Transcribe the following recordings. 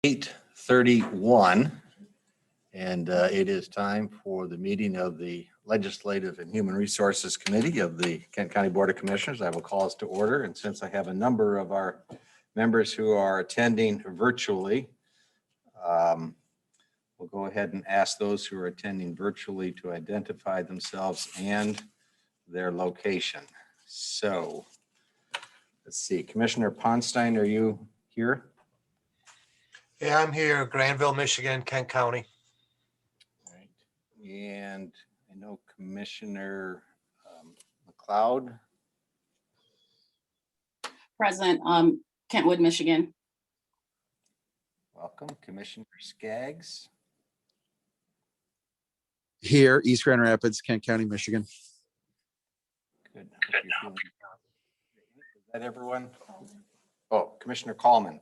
8:31, and it is time for the meeting of the Legislative and Human Resources Committee of the Kent County Board of Commissioners. I will call us to order, and since I have a number of our members who are attending virtually, we'll go ahead and ask those who are attending virtually to identify themselves and their location. So let's see, Commissioner Ponstein, are you here? Yeah, I'm here, Granville, Michigan, Kent County. All right. And I know Commissioner McLeod. Present, Kentwood, Michigan. Welcome. Commissioner Skaggs. Here, East Grand Rapids, Kent County, Michigan. Good. Hope you're feeling confident. Is that everyone? Oh, Commissioner Coleman.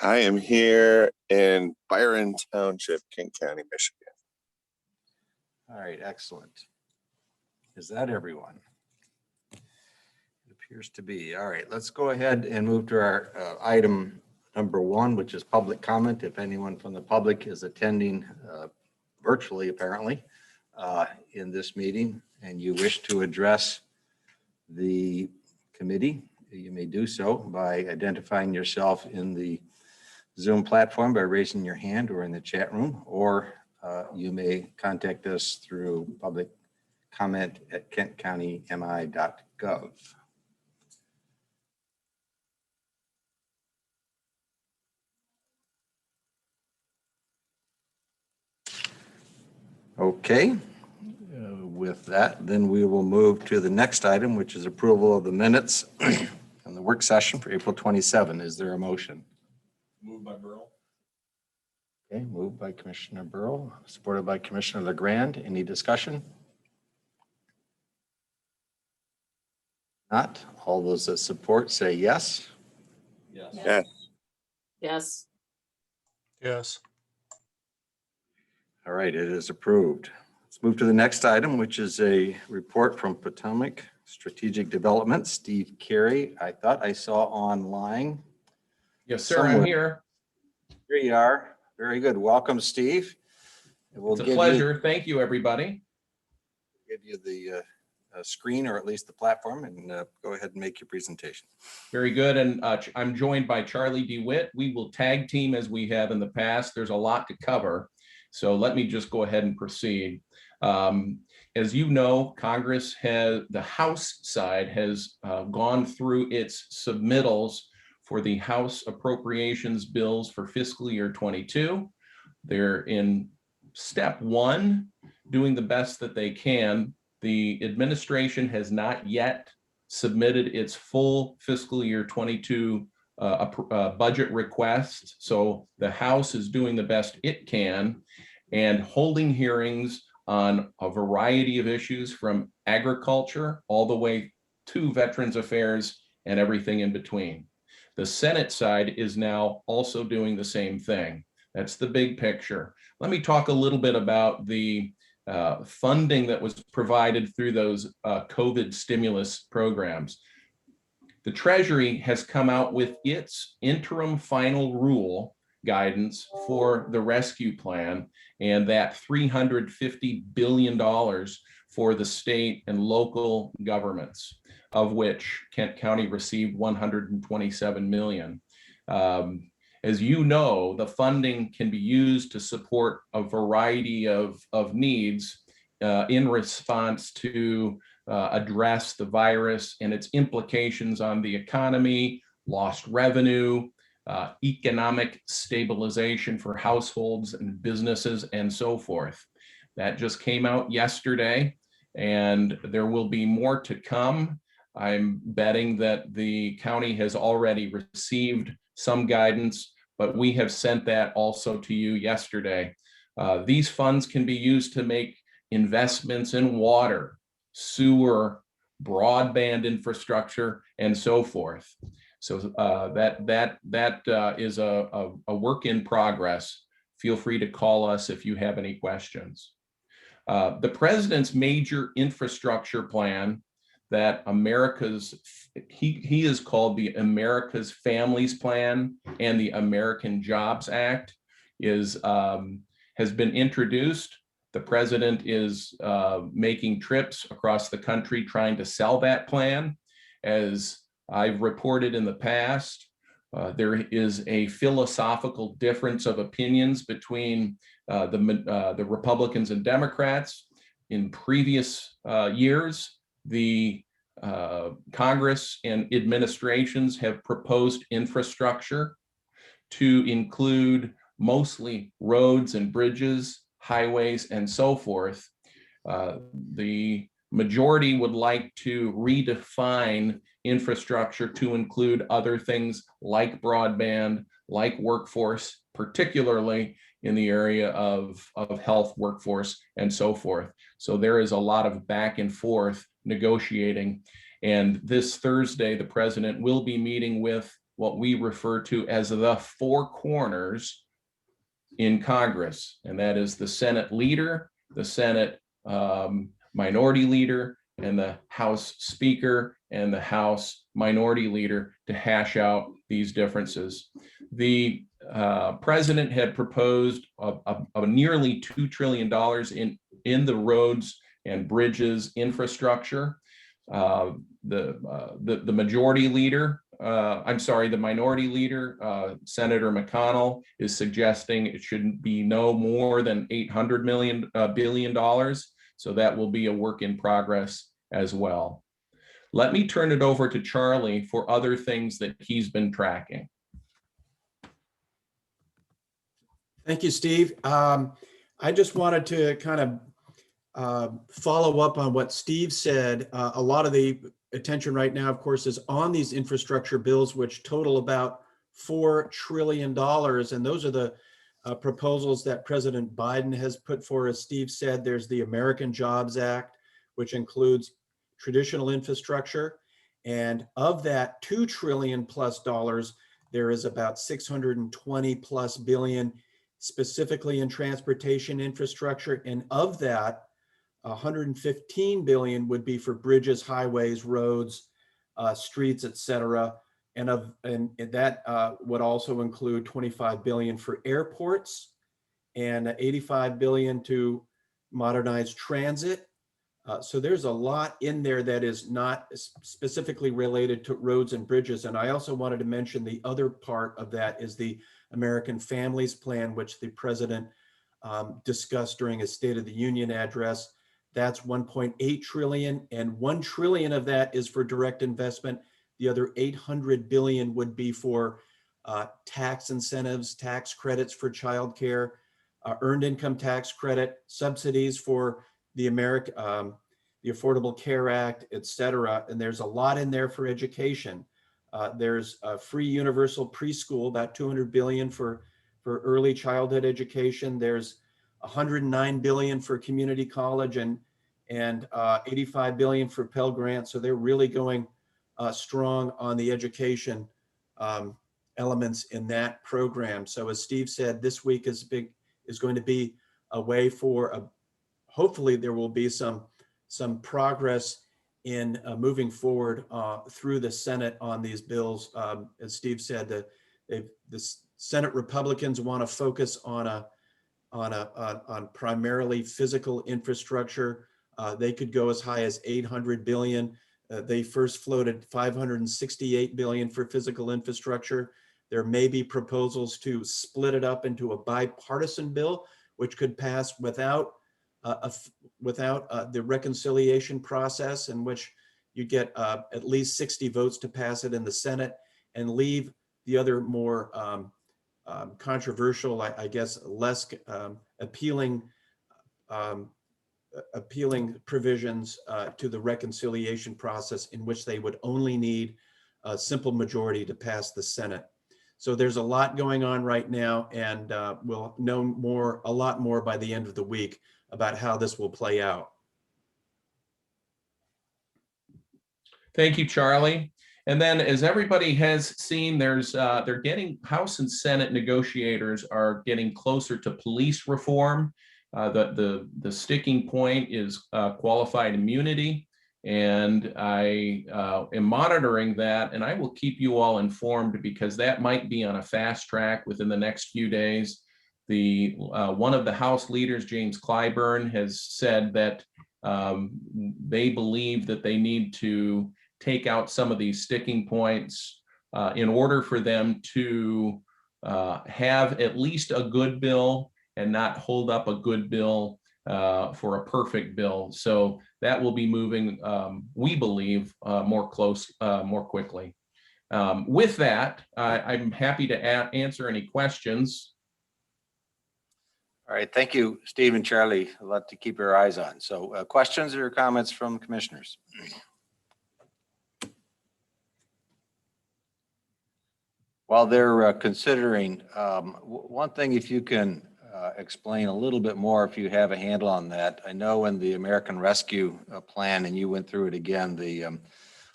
I am here in Byron Township, Kent County, Michigan. All right, excellent. Is that everyone? It appears to be. All right, let's go ahead and move to our item number 1, which is public comment. If anyone from the public is attending virtually, apparently, in this meeting, and you wish to address the committee, you may do so by identifying yourself in the Zoom platform by raising your hand or in the chat room, or you may contact us through public comment at kentcountymi.gov. Okay, with that, then we will move to the next item, which is approval of the minutes and the work session for April 27. Is there a motion? Moved by Burl. Okay, moved by Commissioner Burl, supported by Commissioner LeGrand. Any discussion? Not. All those that support say yes. Yes. Yes. Yes. Yes. All right, it is approved. Let's move to the next item, which is a report from Potomac Strategic Development. Steve Carey, I thought I saw online. Yes, sir. I'm here. Here you are. Very good. Welcome, Steve. We'll It's a pleasure. Thank you, everybody. give you the screen, or at least the platform, and go ahead and make your presentation. Very good. And I'm joined by Charlie DeWitt. We will tag team as we have in the past. There's a lot to cover. So let me just go ahead and proceed. As you know, Congress has, the House side has gone through its submittals for the House appropriations bills for fiscal year 22. They're in step 1, doing the best that they can. The administration has not yet submitted its full fiscal year 22 budget request. So the House is doing the best it can and holding hearings on a variety of issues, from agriculture all the way to Veterans Affairs and everything in between. The Senate side is now also doing the same thing. That's the big picture. Let me talk a little bit about the funding that was provided through those COVID stimulus programs. The Treasury has come out with its interim final rule guidance for the rescue plan, and that $350 billion for the state and local governments, of which Kent County received $127 million. As you know, the funding can be used to support a variety of needs in response to address the virus and its implications on the economy, lost revenue, economic stabilization for households and businesses, and so forth. That just came out yesterday, and there will be more to come. I'm betting that the county has already received some guidance, but we have sent that also to you yesterday. These funds can be used to make investments in water, sewer, broadband infrastructure, and so forth. So that is a work in progress. Feel free to call us if you have any questions. The president's major infrastructure plan, that he is called the America's Families Plan and the American Jobs Act has been introduced. The president is making trips across the country trying to sell that plan. As I've reported in the past, there is a philosophical difference of opinions between the Republicans and Democrats. In previous years, the Congress and administrations have proposed infrastructure to include mostly roads and bridges, highways, and so forth. The majority would like to redefine infrastructure to include other things like broadband, like workforce, particularly in the area of health, workforce, and so forth. So there is a lot of back and forth negotiating. And this Thursday, the president will be meeting with what we refer to as the four corners in Congress. And that is the Senate leader, the Senate minority leader, and the House Speaker and the House Minority Leader to hash out these differences. The president had proposed a nearly $2 trillion in the roads and bridges infrastructure. The majority leader, the minority leader, Senator McConnell, is suggesting it shouldn't be no more than $800 billion. So that will be a work in progress as well. Let me turn it over to Charlie for other things that he's been tracking. Thank you, Steve. I just wanted to kind of follow up on what Steve said. A lot of the attention right now, of course, is on these infrastructure bills, which total about $4 trillion. And those are the proposals that President Biden has put forward. As Steve said, there's the American Jobs Act, which includes traditional infrastructure. And of that $2 trillion plus, there is about 620 plus billion specifically in transportation infrastructure. And of that, 115 billion would be for bridges, highways, roads, streets, et cetera. And that would also include 25 billion for airports and 85 billion to modernize transit. So there's a lot in there that is not specifically related to roads and bridges. And I also wanted to mention the other part of that is the American Families Plan, which the president discussed during his State of the Union address. That's 1.8 trillion, and 1 trillion of that is for direct investment. The other 800 billion would be for tax incentives, tax credits for childcare, earned income tax credit, subsidies for the Affordable Care Act, et cetera. And there's a lot in there for education. There's a free universal preschool, about 200 billion for early childhood education. There's 109 billion for community college and 85 billion for Pell Grants. So they're really going strong on the education elements in that program. So as Steve said, this week is going to be a way for hopefully there will be some progress in moving forward through the Senate on these bills. As Steve said, the Senate Republicans want to focus on primarily physical infrastructure. They could go as high as 800 billion. They first floated 568 billion for physical infrastructure. There may be proposals to split it up into a bipartisan bill, which could pass without the reconciliation process, in which you get at least 60 votes to pass it in the Senate, and leave the other more controversial, I guess, less appealing provisions to the reconciliation process, in which they would only need a simple majority to pass the Senate. So there's a lot going on right now, and we'll know a lot more by the end of the week about how this will play out. Thank you, Charlie. And then, as everybody has seen, they're getting House and Senate negotiators are getting closer to police reform. The sticking point is qualified immunity. And I am monitoring that, and I will keep you all informed because that might be on a fast track within the next few days. The one of the House leaders, James Clyburn, has said that they believe that they need to take out some of these sticking points in order for them to have at least a good bill and not hold up a good bill for a perfect bill. So that will be moving, we believe, more quickly. With that, I'm happy to answer any questions. All right, thank you, Steve and Charlie. A lot to keep your eyes on. So questions or comments from commissioners? While they're considering, one thing, if you can explain a little bit more, if you have a handle on that. I know in the American Rescue Plan, and you went through it again, the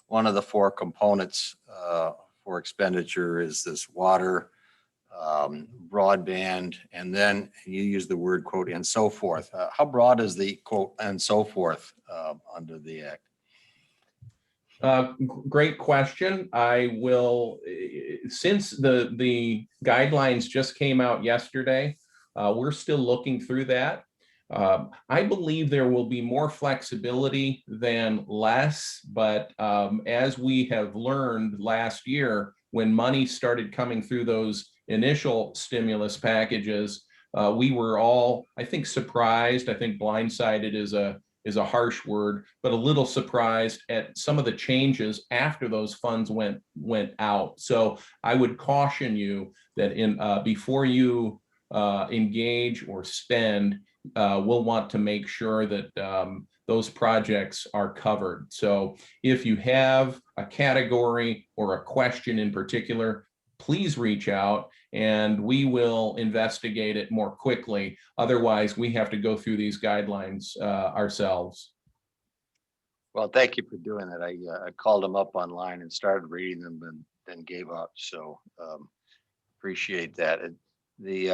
one of the four components for expenditure is this water, broadband, and then you use the word quote and so forth. How broad is the quote and so forth under the act? Great question. I will, since the guidelines just came out yesterday, we're still looking through that. I believe there will be more flexibility than less, but as we have learned last year, when money started coming through those initial stimulus packages, we were all, I think, surprised. I think blindsided is a harsh word, but a little surprised at some of the changes after those funds went out. So I would caution you that before you engage or spend, we'll want to make sure that those projects are covered. So if you have a category or a question in particular, please reach out and we will investigate it more quickly. Otherwise, we have to go through these guidelines ourselves. Well, thank you for doing that. I called them up online and started reading them and then gave up. So appreciate that. The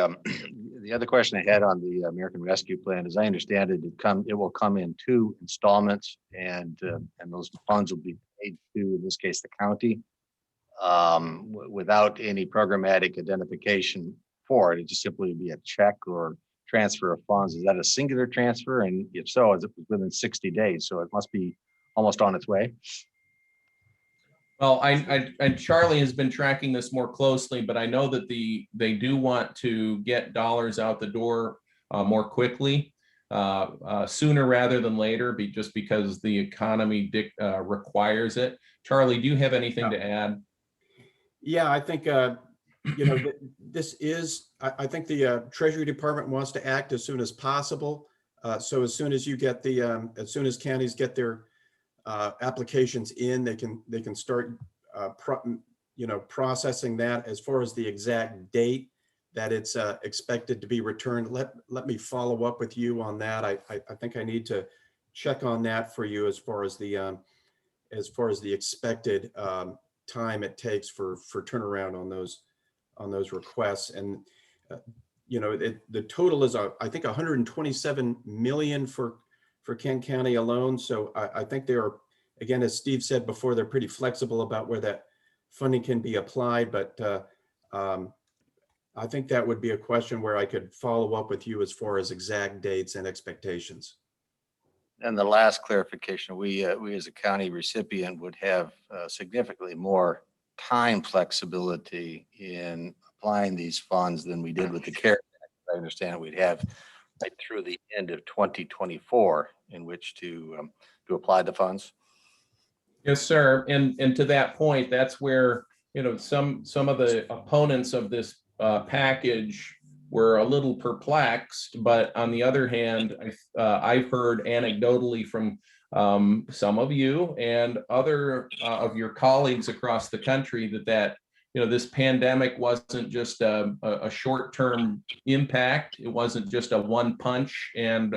other question I had on the American Rescue Plan, as I understand it, it will come in 2 installments, and those funds will be paid to, in this case, the county, without any programmatic identification for it. It just simply be a check or transfer of funds. Is that a singular transfer? And if so, is it within 60 days? So it must be almost on its way. Well, I Charlie has been tracking this more closely, but I know that they do want to get dollars out the door more quickly, sooner rather than later, just because the economy requires it. Charlie, do you have anything to add? Yeah, I think, this is, I think the Treasury Department wants to act as soon as possible. So as soon as you get as soon as counties get their applications in, they can start, processing that. As far as the exact date that it's expected to be returned, let me follow up with you on that. I think I need to check on that for you as far as the expected time it takes for turnaround on those requests. And the total is I think 127 million for Kent County alone. So I think they are, again, as Steve said before, they're pretty flexible about where that funding can be applied. But I think that would be a question where I could follow up with you as far as exact dates and expectations. And the last clarification, we as a county recipient would have significantly more time flexibility in applying these funds than we did with the CARES Act. I understand we'd have right through the end of 2024 in which to apply the funds. Yes, sir. And to that point, that's where, some of the opponents of this package were a little perplexed. But on the other hand, I've heard anecdotally from some of you and other of your colleagues across the country that this pandemic wasn't just a short-term impact. It wasn't just a one punch and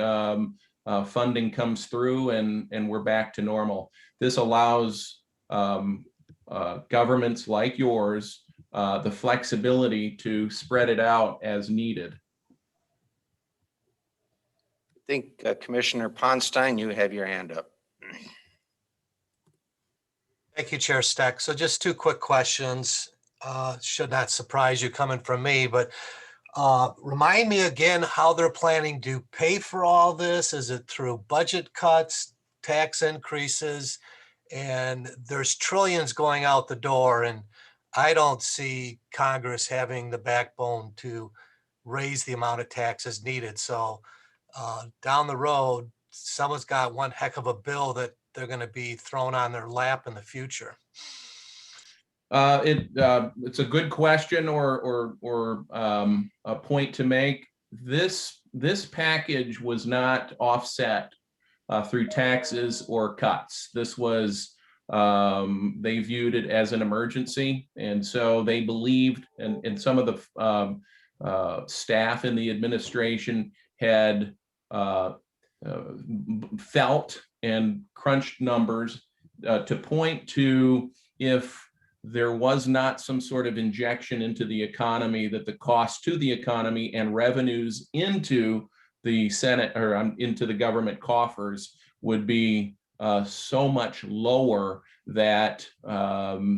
funding comes through and we're back to normal. This allows governments like yours the flexibility to spread it out as needed. I think Commissioner Ponstein, you have your hand up. Thank you, Chair Steck. So just two quick questions. Should not surprise you coming from me, but remind me again how they're planning to pay for all this. Is it through budget cuts, tax increases? And there's trillions going out the door, and I don't see Congress having the backbone to raise the amount of taxes needed. So down the road, someone's got one heck of a bill that they're going to be thrown on their lap in the future. It's a good question or a point to make. This package was not offset through taxes or cuts. This was they viewed it as an emergency, and so they believed, and some of the staff in the administration had felt and crunched numbers to point to if there was not some sort of injection into the economy, that the cost to the economy and revenues into the Senate or into the government coffers would be so much lower that the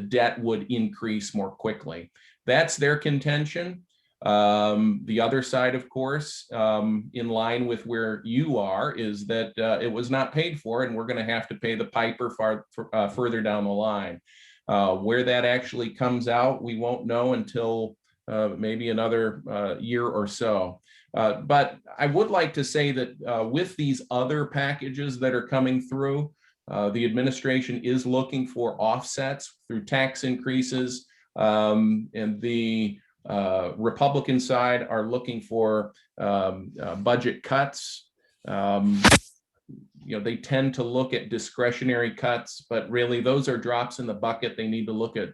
debt would increase more quickly. That's their contention. The other side, of course, in line with where you are, is that it was not paid for, and we're going to have to pay the piper further down the line. Where that actually comes out, we won't know until maybe another year or so. But I would like to say that with these other packages that are coming through, the administration is looking for offsets through tax increases, and the Republican side are looking for budget cuts. They tend to look at discretionary cuts, but really those are drops in the bucket. They need to look at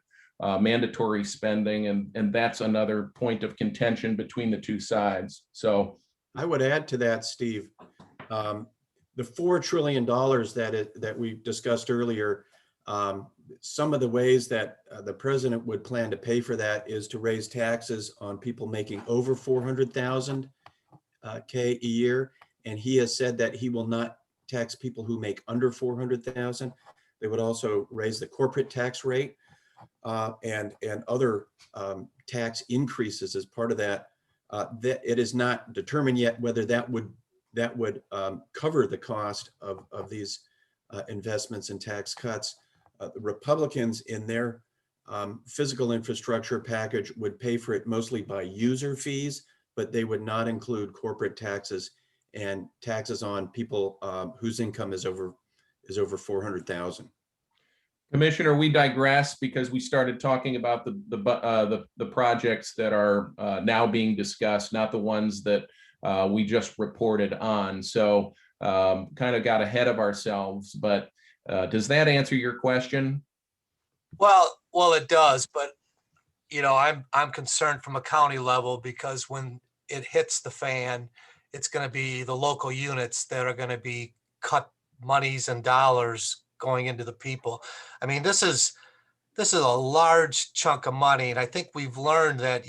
mandatory spending, and that's another point of contention between the two sides. So I would add to that, Steve, the $4 trillion that we discussed earlier, some of the ways that the president would plan to pay for that is to raise taxes on people making over 400,000 K a year. And he has said that he will not tax people who make under 400,000. They would also raise the corporate tax rate and other tax increases as part of that. That it is not determined yet whether that would cover the cost of these investments and tax cuts. The Republicans in their physical infrastructure package would pay for it mostly by user fees, but they would not include corporate taxes and taxes on people whose income is over 400,000. Commissioner, we digress because we started talking about the projects that are now being discussed, not the ones that we just reported on. So kind of got ahead of ourselves, but does that answer your question? Well, it does, but I'm concerned from a county level, because when it hits the fan, it's going to be the local units that are going to be cut monies and dollars going into the people. I mean, this is a large chunk of money, and I think we've learned that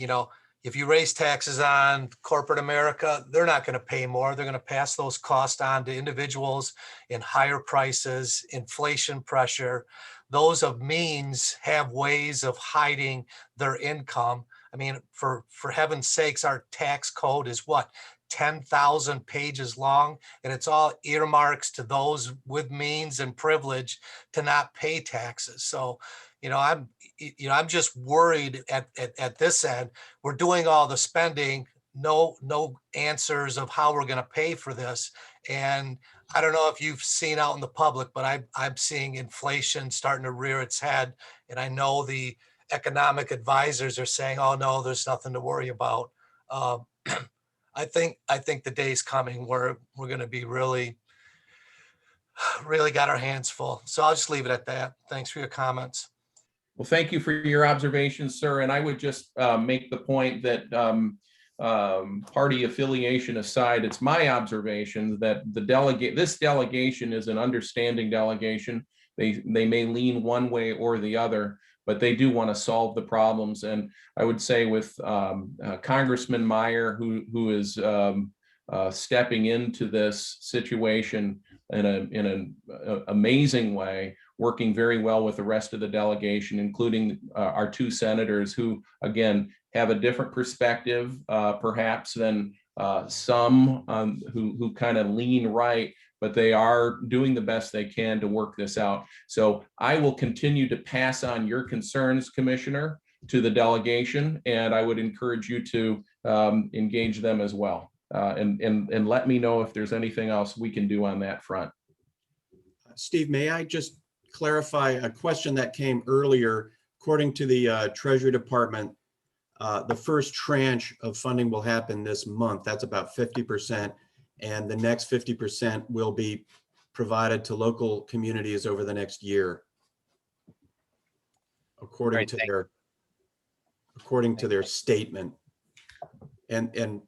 if you raise taxes on corporate America, they're not going to pay more. They're going to pass those costs on to individuals in higher prices, inflation pressure. Those of means have ways of hiding their income. I mean, for heaven's sakes, our tax code is what, 10,000 pages long, and it's all earmarks to those with means and privilege to not pay taxes. So, I'm just worried at this end. We're doing all the spending, no answers of how we're going to pay for this. And I don't know if you've seen out in the public, but I'm seeing inflation starting to rear its head. And I know the economic advisors are saying, oh no, there's nothing to worry about. I think the day's coming where we're going to be really got our hands full. So I'll just leave it at that. Thanks for your comments. Well, thank you for your observations, sir. And I would just make the point that party affiliation aside, it's my observation that this delegation is an understanding delegation. They may lean one way or the other, but they do want to solve the problems. And I would say with Congressman Meyer, who is stepping into this situation in an amazing way, working very well with the rest of the delegation, including our two senators who, again, have a different perspective perhaps than some who kind of lean right, but they are doing the best they can to work this out. So I will continue to pass on your concerns, Commissioner, to the delegation, and I would encourage you to engage them as well. And let me know if there's anything else we can do on that front. Steve, may I just clarify a question that came earlier? According to the Treasury Department, the first tranche of funding will happen this month. That's about 50%. And the next 50% will be provided to local communities over the next year. According to their statement. And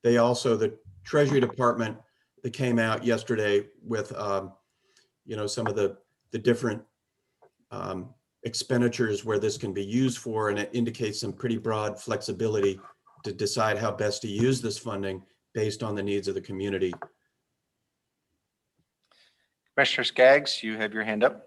they also, the Treasury Department, that came out yesterday with some of the different expenditures where this can be used for, and it indicates some pretty broad flexibility to decide how best to use this funding based on the needs of the community. Commissioner Skaggs, you have your hand up.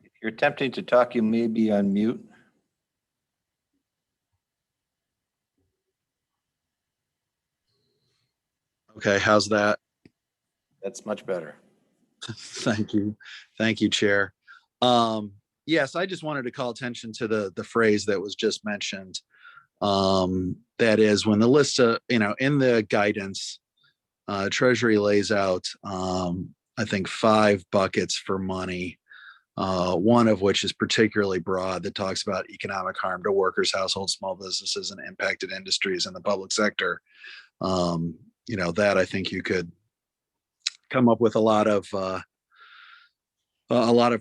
If you're attempting to talk, you may be on mute. Okay, how's that? That's much better. Thank you. Thank you, Chair. Yes, I just wanted to call attention to the phrase that was just mentioned. That is when the list of, in the guidance, Treasury lays out, I think 5 buckets for money, one of which is particularly broad that talks about economic harm to workers, households, small businesses, and impacted industries in the public sector. That I think you could come up with a lot of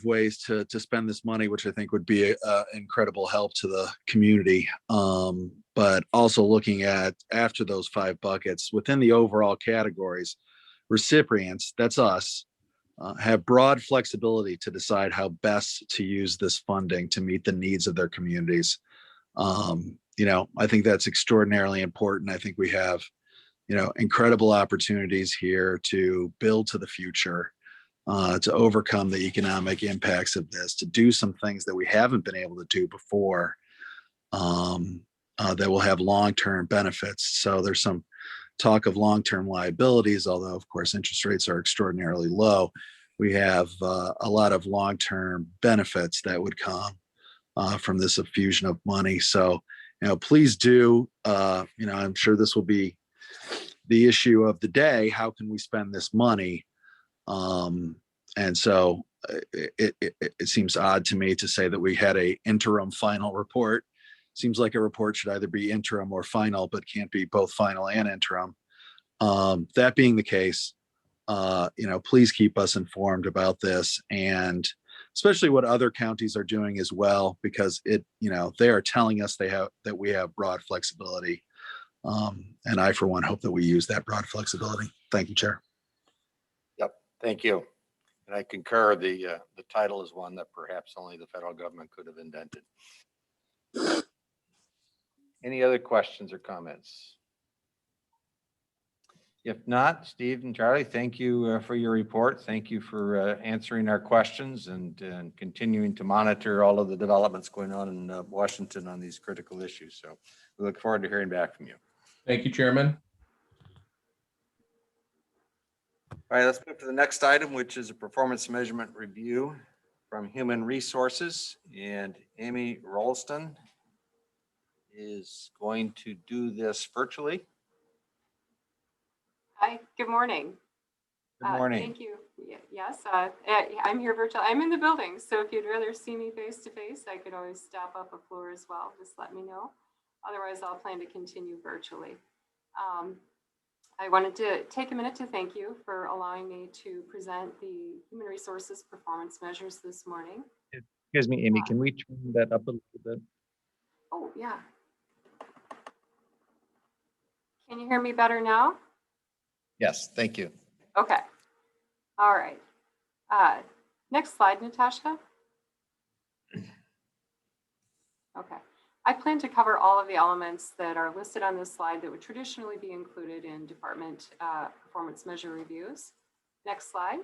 ways to spend this money, which I think would be an incredible help to the community. But also looking at, after those 5 buckets, within the overall categories, recipients, that's us, have broad flexibility to decide how best to use this funding to meet the needs of their communities. I think that's extraordinarily important. I think we have, incredible opportunities here to build to the future, to overcome the economic impacts of this, to do some things that we haven't been able to do before, that will have long-term benefits. So there's some talk of long-term liabilities, although of course interest rates are extraordinarily low. We have a lot of long-term benefits that would come from this infusion of money. So, please do, I'm sure this will be the issue of the day. How can we spend this money? And so it seems odd to me to say that we had a interim final report. Seems like a report should either be interim or final, but can't be both final and interim. That being the case, please keep us informed about this, and especially what other counties are doing as well, because they are telling us that we have broad flexibility. And I, for one, hope that we use that broad flexibility. Thank you, Chair. Yep, thank you. And I concur, the title is one that perhaps only the federal government could have invented. Any other questions or comments? If not, Steve and Charlie, thank you for your report. Thank you for answering our questions and continuing to monitor all of the developments going on in Washington on these critical issues. So we look forward to hearing back from you. Thank you, Chairman. All right, let's move to the next item, which is a performance measurement review from Human Resources. And Amy Rolston is going to do this virtually. Hi, good morning. Good morning. Thank you. Yes, I'm here virtually. I'm in the building, so if you'd rather see me face to face, I could always step up a floor as well. Just let me know. Otherwise, I'll plan to continue virtually. I wanted to take a minute to thank you for allowing me to present the Human Resources performance measures this morning. Excuse me, Amy, can we turn that up a little bit? Oh, yeah. Can you hear me better now? Yes, thank you. Okay. All right. Next slide, Natasha. Okay. I plan to cover all of the elements that are listed on this slide that would traditionally be included in department performance measure reviews. Next slide.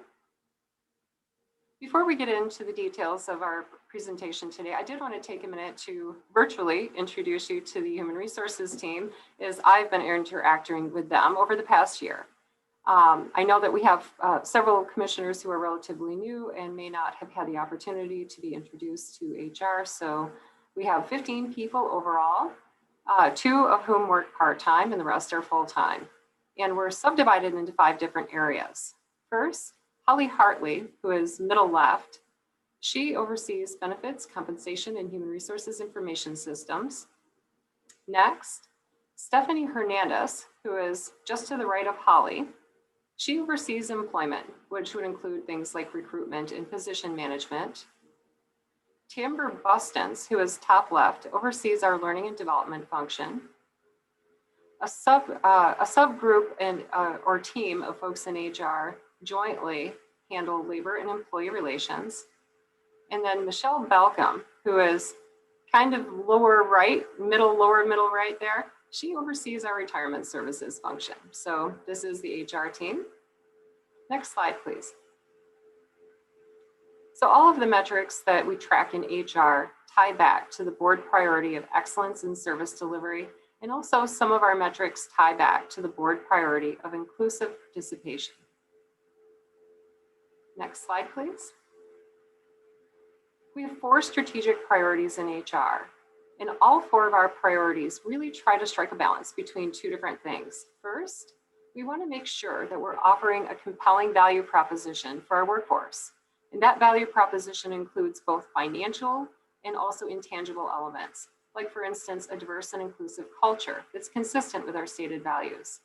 Before we get into the details of our presentation today, I did want to take a minute to virtually introduce you to the Human Resources team, as I've been interacting with them over the past year. I know that we have several commissioners who are relatively new and may not have had the opportunity to be introduced to HR. So we have 15 people overall, 2 of whom work part-time and the rest are full-time. And we're subdivided into 5 different areas. First, Holly Hartley, who is middle left, she oversees benefits, compensation, and human resources information systems. Next, Stephanie Hernandez, who is just to the right of Holly. She oversees employment, which would include things like recruitment and position management. Timber Bustins, who is top left, oversees our learning and development function. A subgroup and or team of folks in HR jointly handle labor and employee relations. And then Michelle Balcom, who is kind of lower right, lower middle right there, she oversees our retirement services function. So this is the HR team. Next slide, please. So all of the metrics that we track in HR tie back to the board priority of excellence in service delivery, and also some of our metrics tie back to the board priority of inclusive participation. Next slide, please. We have 4 strategic priorities in HR, and all 4 of our priorities really try to strike a balance between 2 different things. First, we want to make sure that we're offering a compelling value proposition for our workforce. And that value proposition includes both financial and also intangible elements, like for instance, a diverse and inclusive culture that's consistent with our stated values.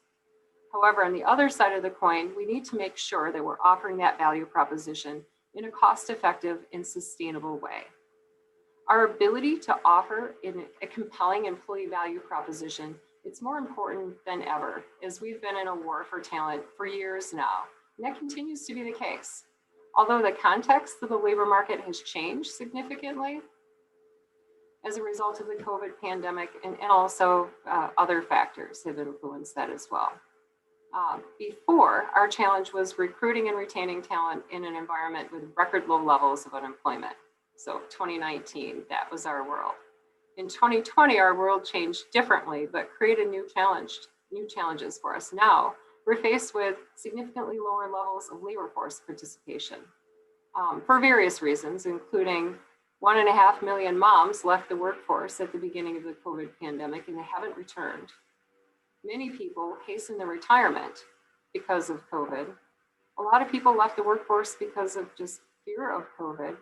However, on the other side of the coin, we need to make sure that we're offering that value proposition in a cost-effective and sustainable way. Our ability to offer a compelling employee value proposition, it's more important than ever, as we've been in a war for talent for years now, and that continues to be the case. Although the context of the labor market has changed significantly as a result of the COVID pandemic, and also other factors have influenced that as well. Before, our challenge was recruiting and retaining talent in an environment with record low levels of unemployment. So 2019, that was our world. In 2020, our world changed differently, but created new challenges for us. Now, we're faced with significantly lower levels of labor force participation for various reasons, including 1.5 million moms left the workforce at the beginning of the COVID pandemic and they haven't returned. Many people hastened their retirement because of COVID. A lot of people left the workforce because of just fear of COVID.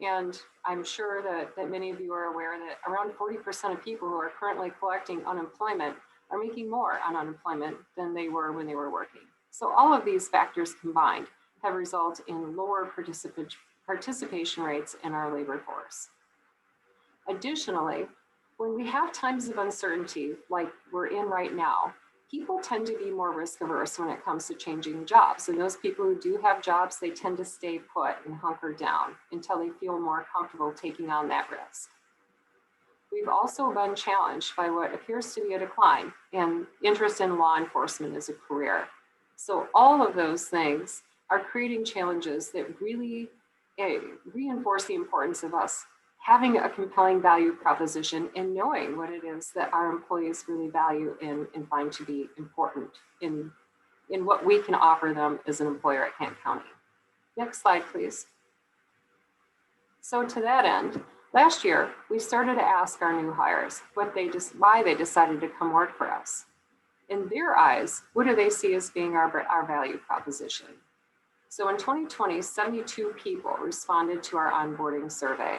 And I'm sure that many of you are aware that around 40% of people who are currently collecting unemployment are making more on unemployment than they were when they were working. So all of these factors combined have resulted in lower participation rates in our labor force. Additionally, when we have times of uncertainty like we're in right now, people tend to be more risk averse when it comes to changing jobs. And those people who do have jobs, they tend to stay put and hunker down until they feel more comfortable taking on that risk. We've also been challenged by what appears to be a decline in interest in law enforcement as a career. So all of those things are creating challenges that really reinforce the importance of us having a compelling value proposition and knowing what it is that our employees really value and find to be important in what we can offer them as an employer at Kent County. Next slide, please. So to that end, last year, we started to ask our new hires why they decided to come work for us. In their eyes, what do they see as being our value proposition? So in 2020, 72 people responded to our onboarding survey.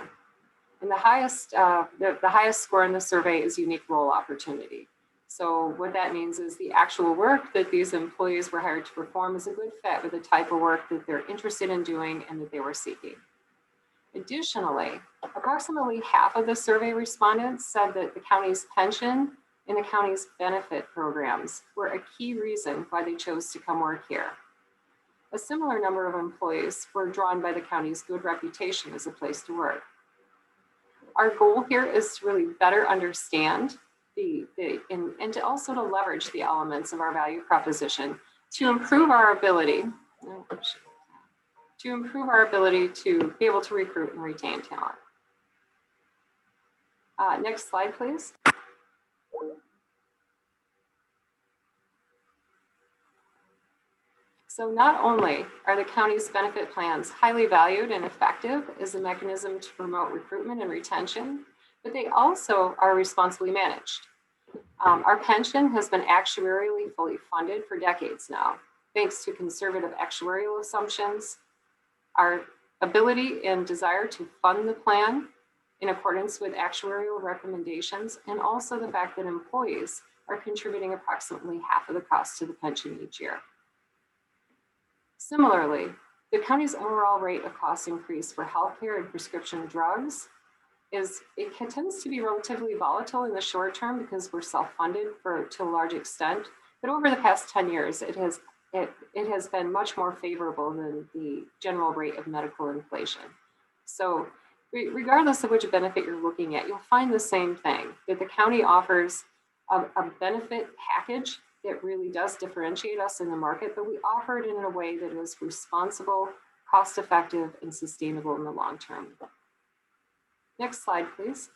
And the highest score in the survey is unique role opportunity. So what that means is the actual work that these employees were hired to perform is a good fit with the type of work that they're interested in doing and that they were seeking. Additionally, approximately half of the survey respondents said that the county's pension and the county's benefit programs were a key reason why they chose to come work here. A similar number of employees were drawn by the county's good reputation as a place to work. Our goal here is to really better understand and to also to leverage the elements of our value proposition to improve our ability to be able to recruit and retain talent. Next slide, please. So not only are the county's benefit plans highly valued and effective as a mechanism to promote recruitment and retention, but they also are responsibly managed. Our pension has been actuarially fully funded for decades now, thanks to conservative actuarial assumptions, our ability and desire to fund the plan in accordance with actuarial recommendations, and also the fact that employees are contributing approximately half of the cost to the pension each year. Similarly, the county's overall rate of cost increase for healthcare and prescription drugs tends to be relatively volatile in the short term because we're self-funded to a large extent. But over the past 10 years, it has been much more favorable than the general rate of medical inflation. So regardless of which benefit you're looking at, you'll find the same thing, that the county offers a benefit package that really does differentiate us in the market, but we offer it in a way that is responsible, cost-effective, and sustainable in the long term. Next slide, please.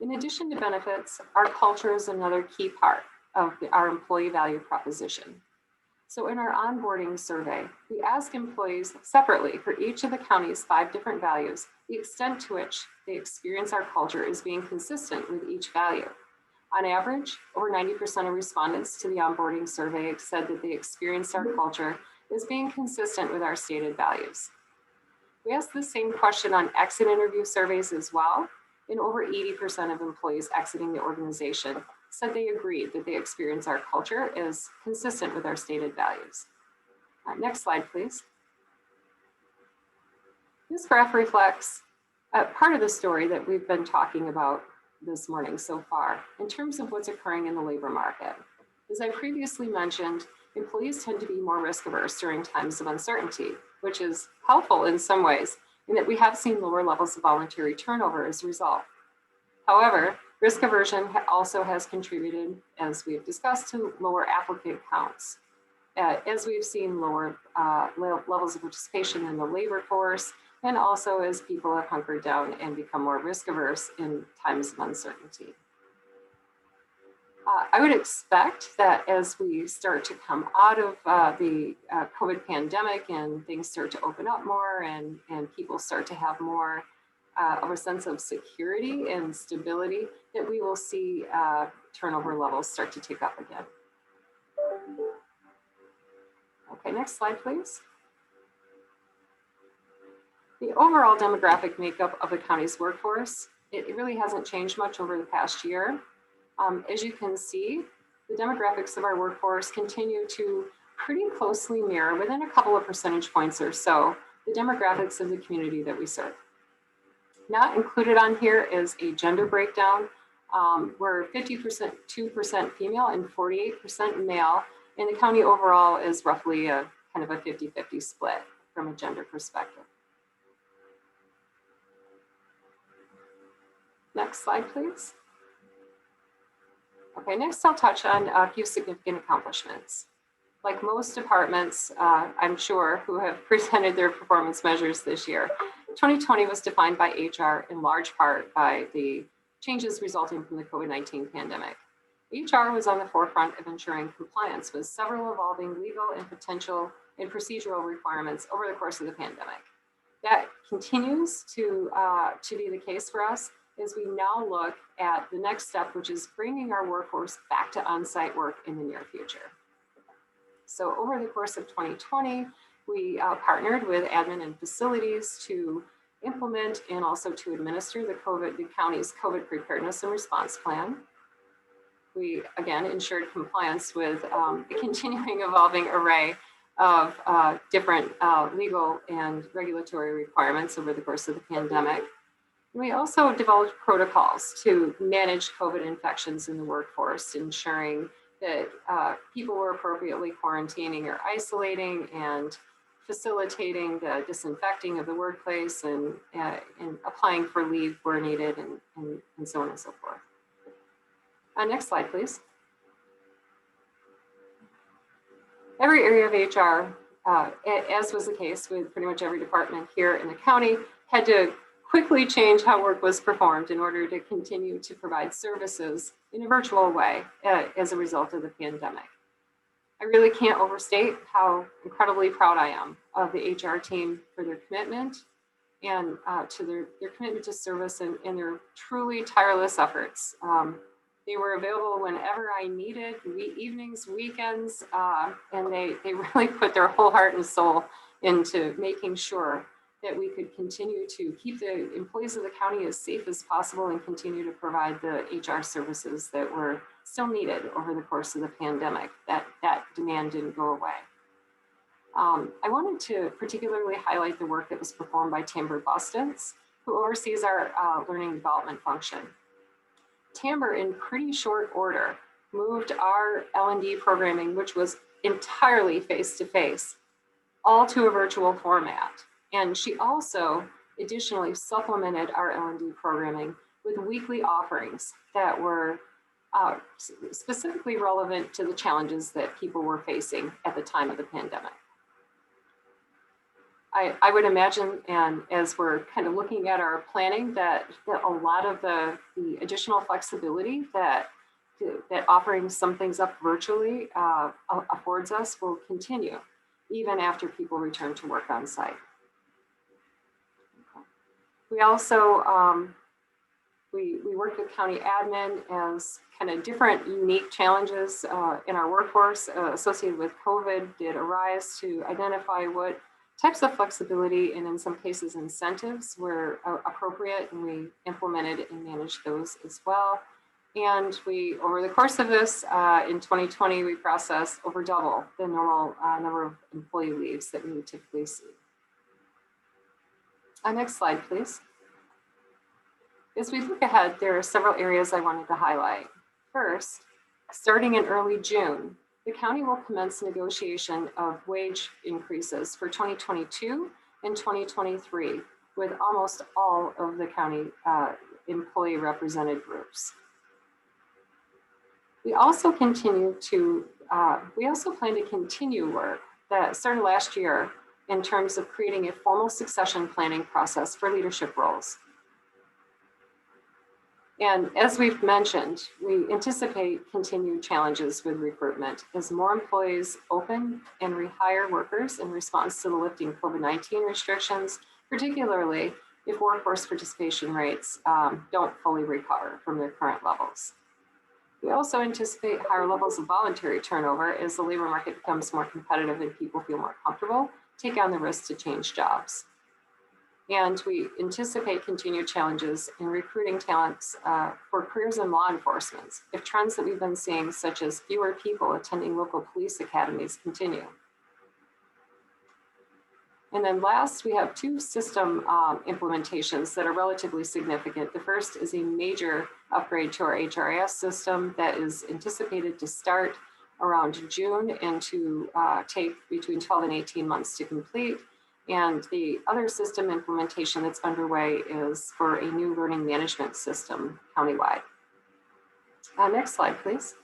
In addition to benefits, our culture is another key part of our employee value proposition. So in our onboarding survey, we ask employees separately for each of the county's 5 different values, the extent to which they experience our culture is being consistent with each value. On average, over 90% of respondents to the onboarding survey said that they experienced our culture as being consistent with our stated values. We asked the same question on exit interview surveys as well, and over 80% of employees exiting the organization said they agreed that they experience our culture as consistent with our stated values. Next slide, please. This graph reflects part of the story that we've been talking about this morning so far in terms of what's occurring in the labor market. As I previously mentioned, employees tend to be more risk averse during times of uncertainty, which is helpful in some ways in that we have seen lower levels of voluntary turnover as a result. However, risk aversion also has contributed, as we've discussed, to lower applicant counts. As we've seen lower levels of participation in the labor force, and also as people have hunkered down and become more risk averse in times of uncertainty. I would expect that as we start to come out of the COVID pandemic and things start to open up more and people start to have more of a sense of security and stability, that we will see turnover levels start to tick up again. Okay, next slide, please. The overall demographic makeup of the county's workforce, it really hasn't changed much over the past year. As you can see, the demographics of our workforce continue to pretty closely mirror, within a couple of percentage points or so, the demographics of the community that we serve. Not included on here is a gender breakdown. We're 52% female and 48% male, and the county overall is roughly a kind of a 50-50 split from a gender perspective. Next slide, please. Okay, next I'll touch on a few significant accomplishments. Like most departments, I'm sure, who have presented their performance measures this year, 2020 was defined by HR in large part by the changes resulting from the COVID-19 pandemic. HR was on the forefront of ensuring compliance with several evolving legal and potential and procedural requirements over the course of the pandemic. That continues to be the case for us as we now look at the next step, which is bringing our workforce back to on-site work in the near future. So over the course of 2020, we partnered with admin and facilities to implement and also to administer the county's COVID preparedness and response plan. We, again, ensured compliance with a continuing evolving array of different legal and regulatory requirements over the course of the pandemic. We also developed protocols to manage COVID infections in the workforce, ensuring that people were appropriately quarantining or isolating and facilitating the disinfecting of the workplace and applying for leave where needed and so on and so forth. Next slide, please. Every area of HR, as was the case with pretty much every department here in the county, had to quickly change how work was performed in order to continue to provide services in a virtual way as a result of the pandemic. I really can't overstate how incredibly proud I am of the HR team for their commitment and to their commitment to service and their truly tireless efforts. They were available whenever I needed, evenings, weekends, and they really put their whole heart and soul into making sure that we could continue to keep the employees of the county as safe as possible and continue to provide the HR services that were still needed over the course of the pandemic. That demand didn't go away. I wanted to particularly highlight the work that was performed by Timber Bustins, who oversees our learning development function. Timber, in pretty short order, moved our L&D programming, which was entirely face-to-face, all to a virtual format. And she also additionally supplemented our L&D programming with weekly offerings that were specifically relevant to the challenges that people were facing at the time of the pandemic. I would imagine, and as we're kind of looking at our planning, that a lot of the additional flexibility that offering some things up virtually affords us will continue even after people return to work on site. We also, we worked with county admin as kind of different unique challenges in our workforce associated with COVID did arise to identify what types of flexibility and in some cases incentives were appropriate, and we implemented and managed those as well. And we, over the course of this, in 2020, we processed over double the normal number of employee leaves that we would typically see. Next slide, please. As we look ahead, there are several areas I wanted to highlight. First, starting in early June, the county will commence negotiation of wage increases for 2022 and 2023 with almost all of the county employee represented groups. We also plan to continue work that started last year in terms of creating a formal succession planning process for leadership roles. And as we've mentioned, we anticipate continued challenges with recruitment as more employees open and rehire workers in response to the lifting COVID-19 restrictions, particularly if workforce participation rates don't fully recover from their current levels. We also anticipate higher levels of voluntary turnover as the labor market becomes more competitive and people feel more comfortable, take on the risk to change jobs. And we anticipate continued challenges in recruiting talents for careers in law enforcement if trends that we've been seeing, such as fewer people attending local police academies, continue. And then last, we have two system implementations that are relatively significant. The first is a major upgrade to our HRIS system that is anticipated to start around June and to take between 12 and 18 months to complete. And the other system implementation that's underway is for a new learning management system countywide. Next slide, please.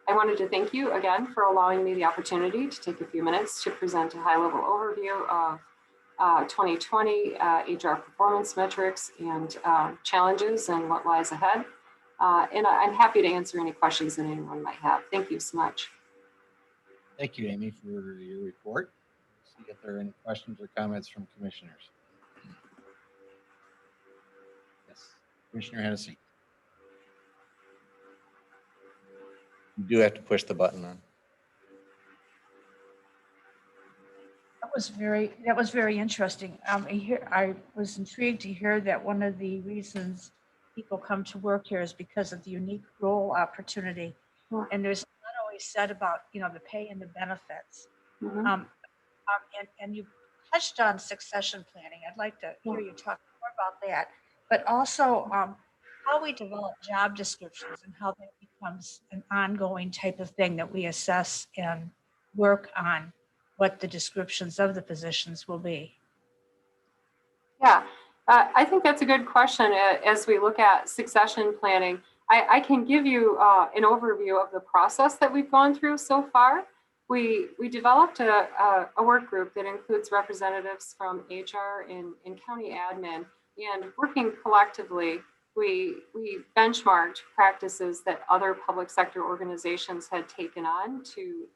I wanted to thank you again for allowing me the opportunity to take a few minutes to present a high-level overview of 2020 HR performance metrics and challenges and what lies ahead. And I'm happy to answer any questions that anyone might have. Thank you so much. Thank you, Amy, for your report. Let's see if there are any questions or comments from commissioners. Yes, Commissioner Hennessy. You do have to push the button on. That was very interesting. I was intrigued to hear that one of the reasons people come to work here is because of the unique role opportunity. And there's not always said about, the pay and the benefits. Mm-hmm. And you touched on succession planning. I'd like to hear you talk more about that. But also, how we develop job descriptions and how that becomes an ongoing type of thing that we assess and work on what the descriptions of the positions will be. Yeah, I think that's a good question as we look at succession planning. I can give you an overview of the process that we've gone through so far. We developed a work group that includes representatives from HR and county admin, and working collectively, we benchmarked practices that other public sector organizations had taken on to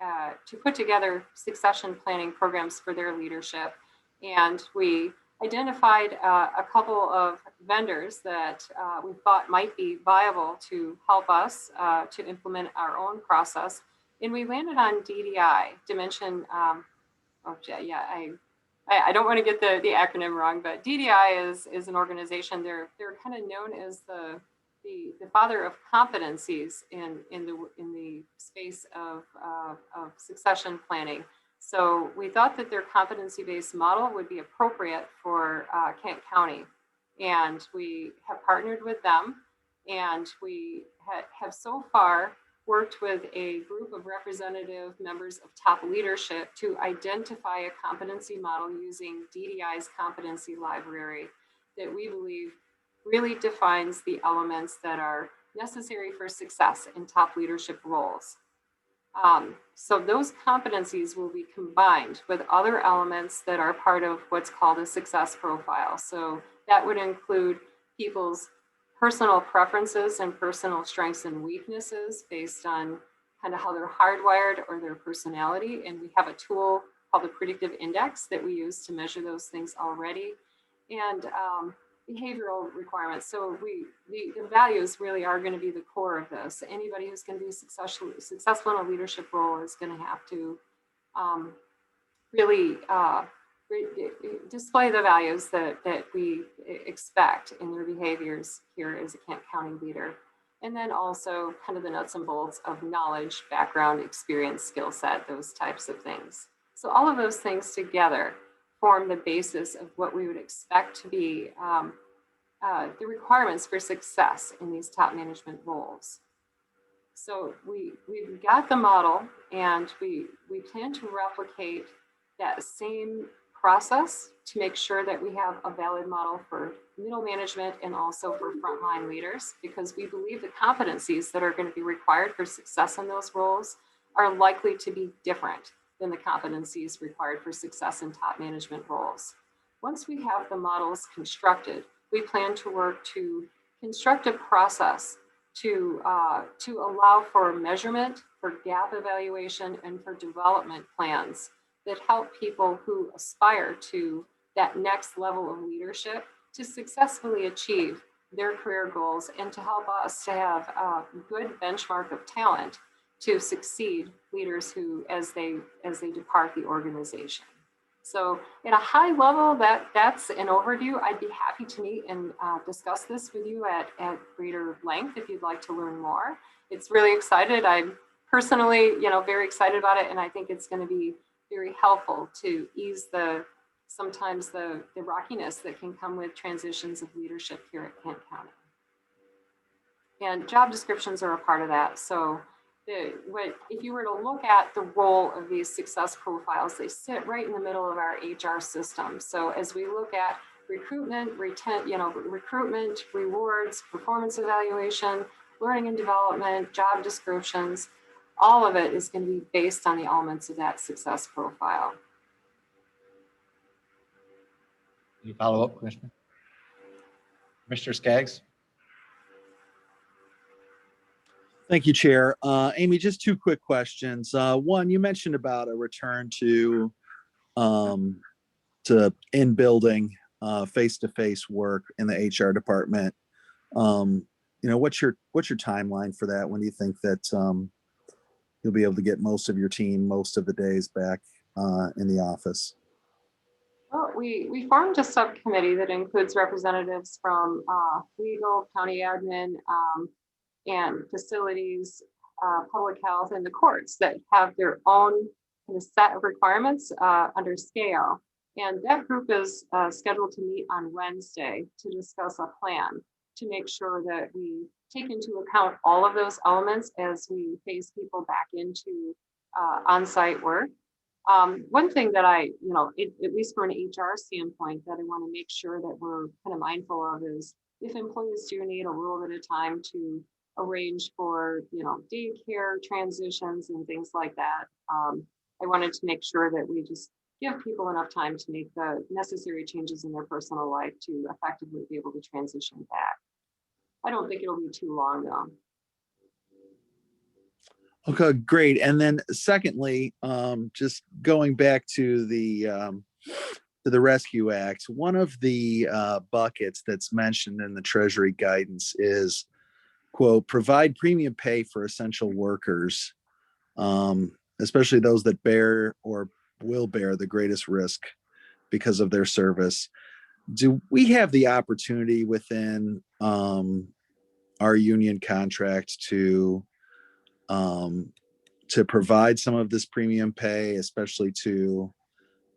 put together succession planning programs for their leadership. And we identified a couple of vendors that we thought might be viable to help us to implement our own process. And we landed on DDI, Dimension. I don't want to get the acronym wrong, but DDI is an organization. They're kind of known as the father of competencies in the space of succession planning. So we thought that their competency-based model would be appropriate for Kent County. And we have partnered with them, and we have so far worked with a group of representative members of top leadership to identify a competency model using DDI's competency library that we believe really defines the elements that are necessary for success in top leadership roles. So those competencies will be combined with other elements that are part of what's called a success profile. So that would include people's personal preferences and personal strengths and weaknesses based on kind of how they're hardwired or their personality. And we have a tool called the predictive index that we use to measure those things already. And behavioral requirements. So the values really are going to be the core of this. Anybody who's going to be successful in a leadership role is going to have to really display the values that we expect in their behaviors here as a Kent County leader. And then also kind of the nuts and bolts of knowledge, background, experience, skill set, those types of things. So all of those things together form the basis of what we would expect to be the requirements for success in these top management roles. So we've got the model, and we plan to replicate that same process to make sure that we have a valid model for middle management and also for frontline leaders, because we believe the competencies that are going to be required for success in those roles are likely to be different than the competencies required for success in top management roles. Once we have the models constructed, we plan to work to construct a process to allow for measurement, for gap evaluation, and for development plans that help people who aspire to that next level of leadership to successfully achieve their career goals, and to help us to have a good benchmark of talent to succeed leaders who as they depart the organization. So at a high level, that's an overview. I'd be happy to meet and discuss this with you at greater length if you'd like to learn more. It's really excited. I'm personally, very excited about it, and I think it's going to be very helpful to ease sometimes the rockiness that can come with transitions of leadership here at Kent County. And job descriptions are a part of that. So if you were to look at the role of these success profiles, they sit right in the middle of our HR system. So as we look at recruitment, recruitment, rewards, performance evaluation, learning and development, job descriptions, all of it is going to be based on the elements of that success profile. Any follow-up, Commissioner? Commissioner Skaggs? Thank you, Chair. Amy, just two quick questions. One, you mentioned about a return to in-building face-to-face work in the HR department. What's your timeline for that? When do you think that you'll be able to get most of your team most of the days back in the office? Well, we formed a subcommittee that includes representatives from legal, county admin, and facilities, public health, and the courts that have their own kind of set of requirements under scale. And that group is scheduled to meet on Wednesday to discuss a plan. to make sure that we take into account all of those elements as we phase people back into on-site work. One thing that at least from an HR standpoint, that I want to make sure that we're kind of mindful of is if employees do need a little bit of time to arrange for, daycare transitions and things like that. I wanted to make sure that we just give people enough time to make the necessary changes in their personal life to effectively be able to transition back. I don't think it'll be too long though. Okay, great. And then secondly, just going back to the Rescue Act, one of the buckets that's mentioned in the Treasury guidance is, quote, provide premium pay for essential workers, especially those that bear or will bear the greatest risk because of their service. Do we have the opportunity within our union contract to provide some of this premium pay, especially to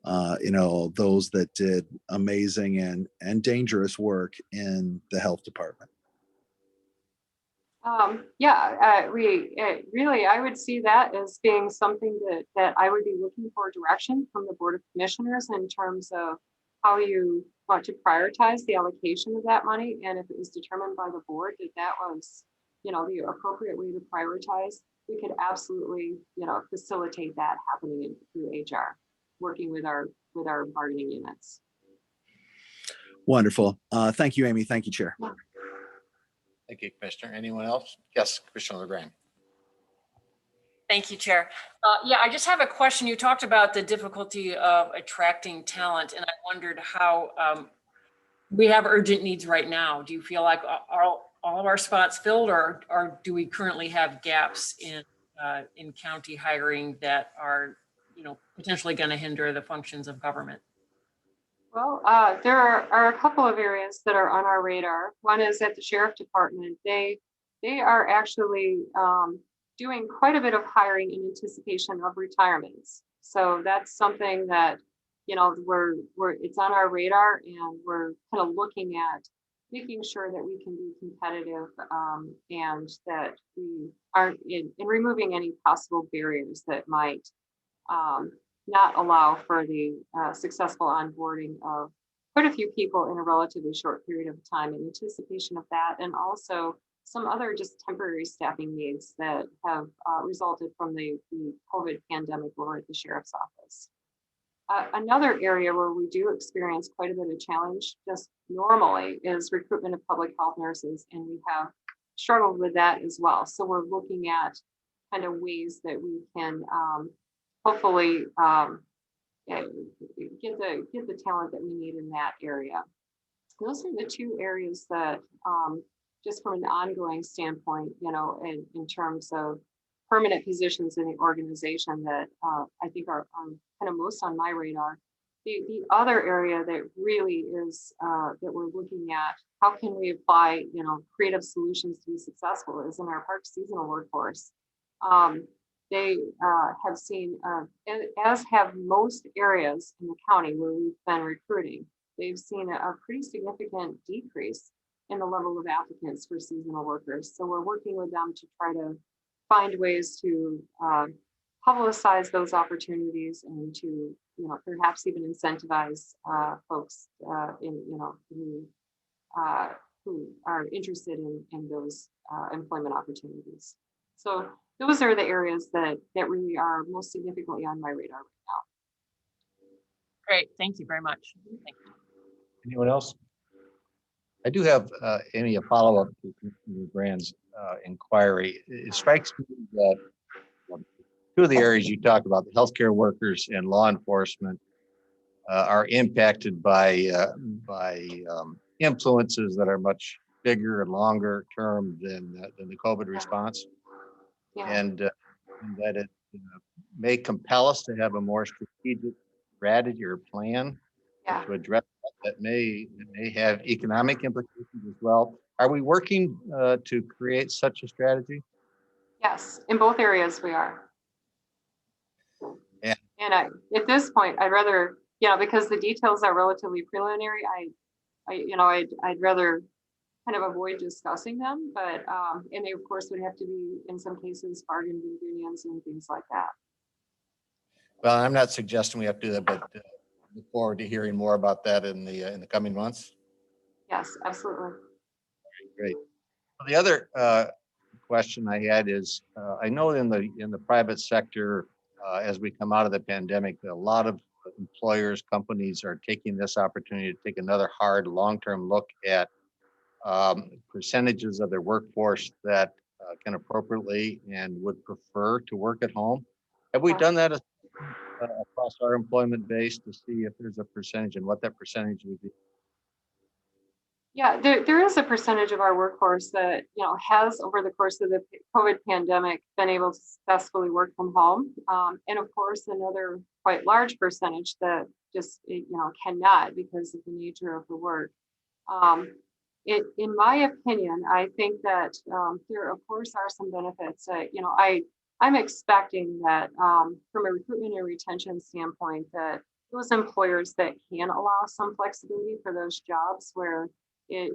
those that did amazing and dangerous work in the health department? Really, I would see that as being something that I would be looking for direction from the Board of Commissioners in terms of how you want to prioritize the allocation of that money. And if it was determined by the board that was, the appropriate way to prioritize, we could absolutely, facilitate that happening through HR, working with our bargaining units. Wonderful. Thank you, Amy. Thank you, Chair. Yeah. Thank you, Commissioner. Anyone else? Yes, Commissioner LeGrand. Thank you, Chair. I just have a question. You talked about the difficulty of attracting talent, and I wondered how we have urgent needs right now. Do you feel like all of our spots filled, or do we currently have gaps in county hiring that are, potentially going to hinder the functions of government? Well, there are a couple of areas that are on our radar. One is at the Sheriff Department. They are actually doing quite a bit of hiring in anticipation of retirements. So that's something that, it's on our radar, and we're kind of looking at making sure that we can be competitive and that we aren't in removing any possible barriers that might not allow for the successful onboarding of quite a few people in a relatively short period of time in anticipation of that, and also some other just temporary staffing needs that have resulted from the COVID pandemic while at the Sheriff's Office. Another area where we do experience quite a bit of challenge just normally is recruitment of public health nurses, and we have struggled with that as well. So we're looking at kind of ways that we can hopefully get the talent that we need in that area. Those are the two areas that just from an ongoing standpoint, in terms of permanent positions in the organization that I think are kind of most on my radar. The other area that really is that we're looking at, how can we apply, creative solutions to be successful, is in our park seasonal workforce. They have seen, as have most areas in the county where we've been recruiting, they've seen a pretty significant decrease in the level of applicants for seasonal workers. So we're working with them to try to find ways to publicize those opportunities and to, perhaps even incentivize folks who are interested in those employment opportunities. So those are the areas that really are most significantly on my radar right now. Great, thank you very much. Thank you. Anyone else? I do have, Amy, a follow-up to Commissioner Grand's inquiry. It strikes me that two of the areas you talked about, the healthcare workers and law enforcement, are impacted by influences that are much bigger and longer term than the COVID response. Yeah. And that it may compel us to have a more strategic strategy or plan to address that may have economic implications as well. Are we working to create such a strategy? Yes, in both areas we are. Yeah. And at this point, I'd rather, because the details are relatively preliminary, I'd rather kind of avoid discussing them, but, and they of course would have to be, in some cases, bargained with unions and things like that. Well, I'm not suggesting we have to do that, but look forward to hearing more about that in the coming months. Yes, absolutely. Great. The other question I had is, I know in the private sector, as we come out of the pandemic, a lot of employers, companies are taking this opportunity to take another hard, long-term look at percentages of their workforce that can appropriately and would prefer to work at home. Have we done that across our employment base to see if there's a percentage and what that percentage would be? Yeah, there is a percentage of our workforce that, you know, has over the course of the COVID pandemic been able to successfully work from home. And of course, another quite large percentage that just, you know, cannot because of the nature of the work. In my opinion, I think that there, of course, are some benefits. You know, I'm expecting that from a recruitment and retention standpoint, that those employers that can allow some flexibility for those jobs where it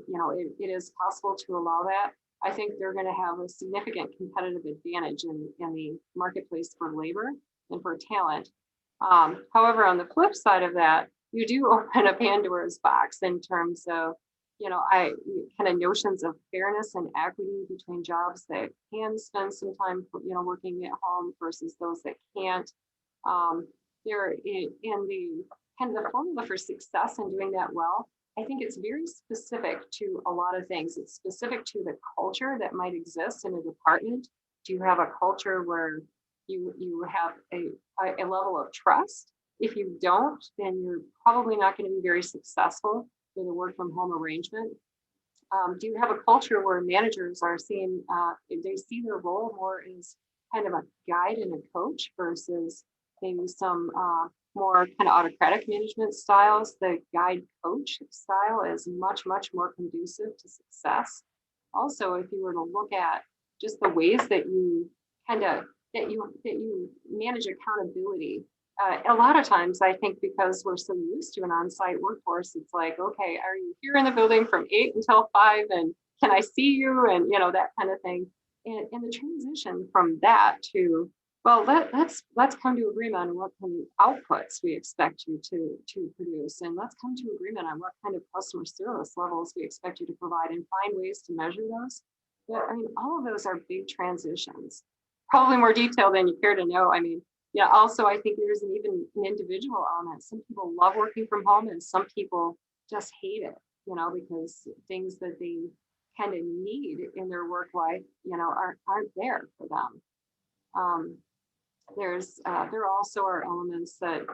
is possible to allow that, I think they're going to have a significant competitive advantage in the marketplace for labor and for talent. However, on the flip side of that, you do open a Pandora's box in terms of, you know, kind of notions of fairness and equity between jobs that can spend some time, you know, working at home versus those that can't. There in the kind of the formula for success in doing that well, I think it's very specific to a lot of things. It's specific to the culture that might exist in a department. Do you have a culture where you have a level of trust? If you don't, then you're probably not going to be very successful with a work from home arrangement. Do you have a culture where managers are seeing, they see their role more as kind of a guide and a coach versus maybe some more kind of autocratic management styles? The guide coach style is much, much more conducive to success. Also, if you were to look at just the ways that you kind of that you manage accountability, a lot of times I think because we're so used to an on-site workforce, it's like, okay, are you here in the building from 8 until 5, and can I see you, and you know, that kind of thing. And the transition from that to, well, let's come to agreement on what kind of outputs we expect you to produce, and let's come to agreement on what kind of customer service levels we expect you to provide, and find ways to measure those. But I mean, all of those are big transitions, probably more detailed than you care to know. I mean, yeah. Also, I think there's even an individual element. Some people love working from home, and some people just hate it, you know, because things that they kind of need in their work life, you know, aren't there for them. There also are elements that,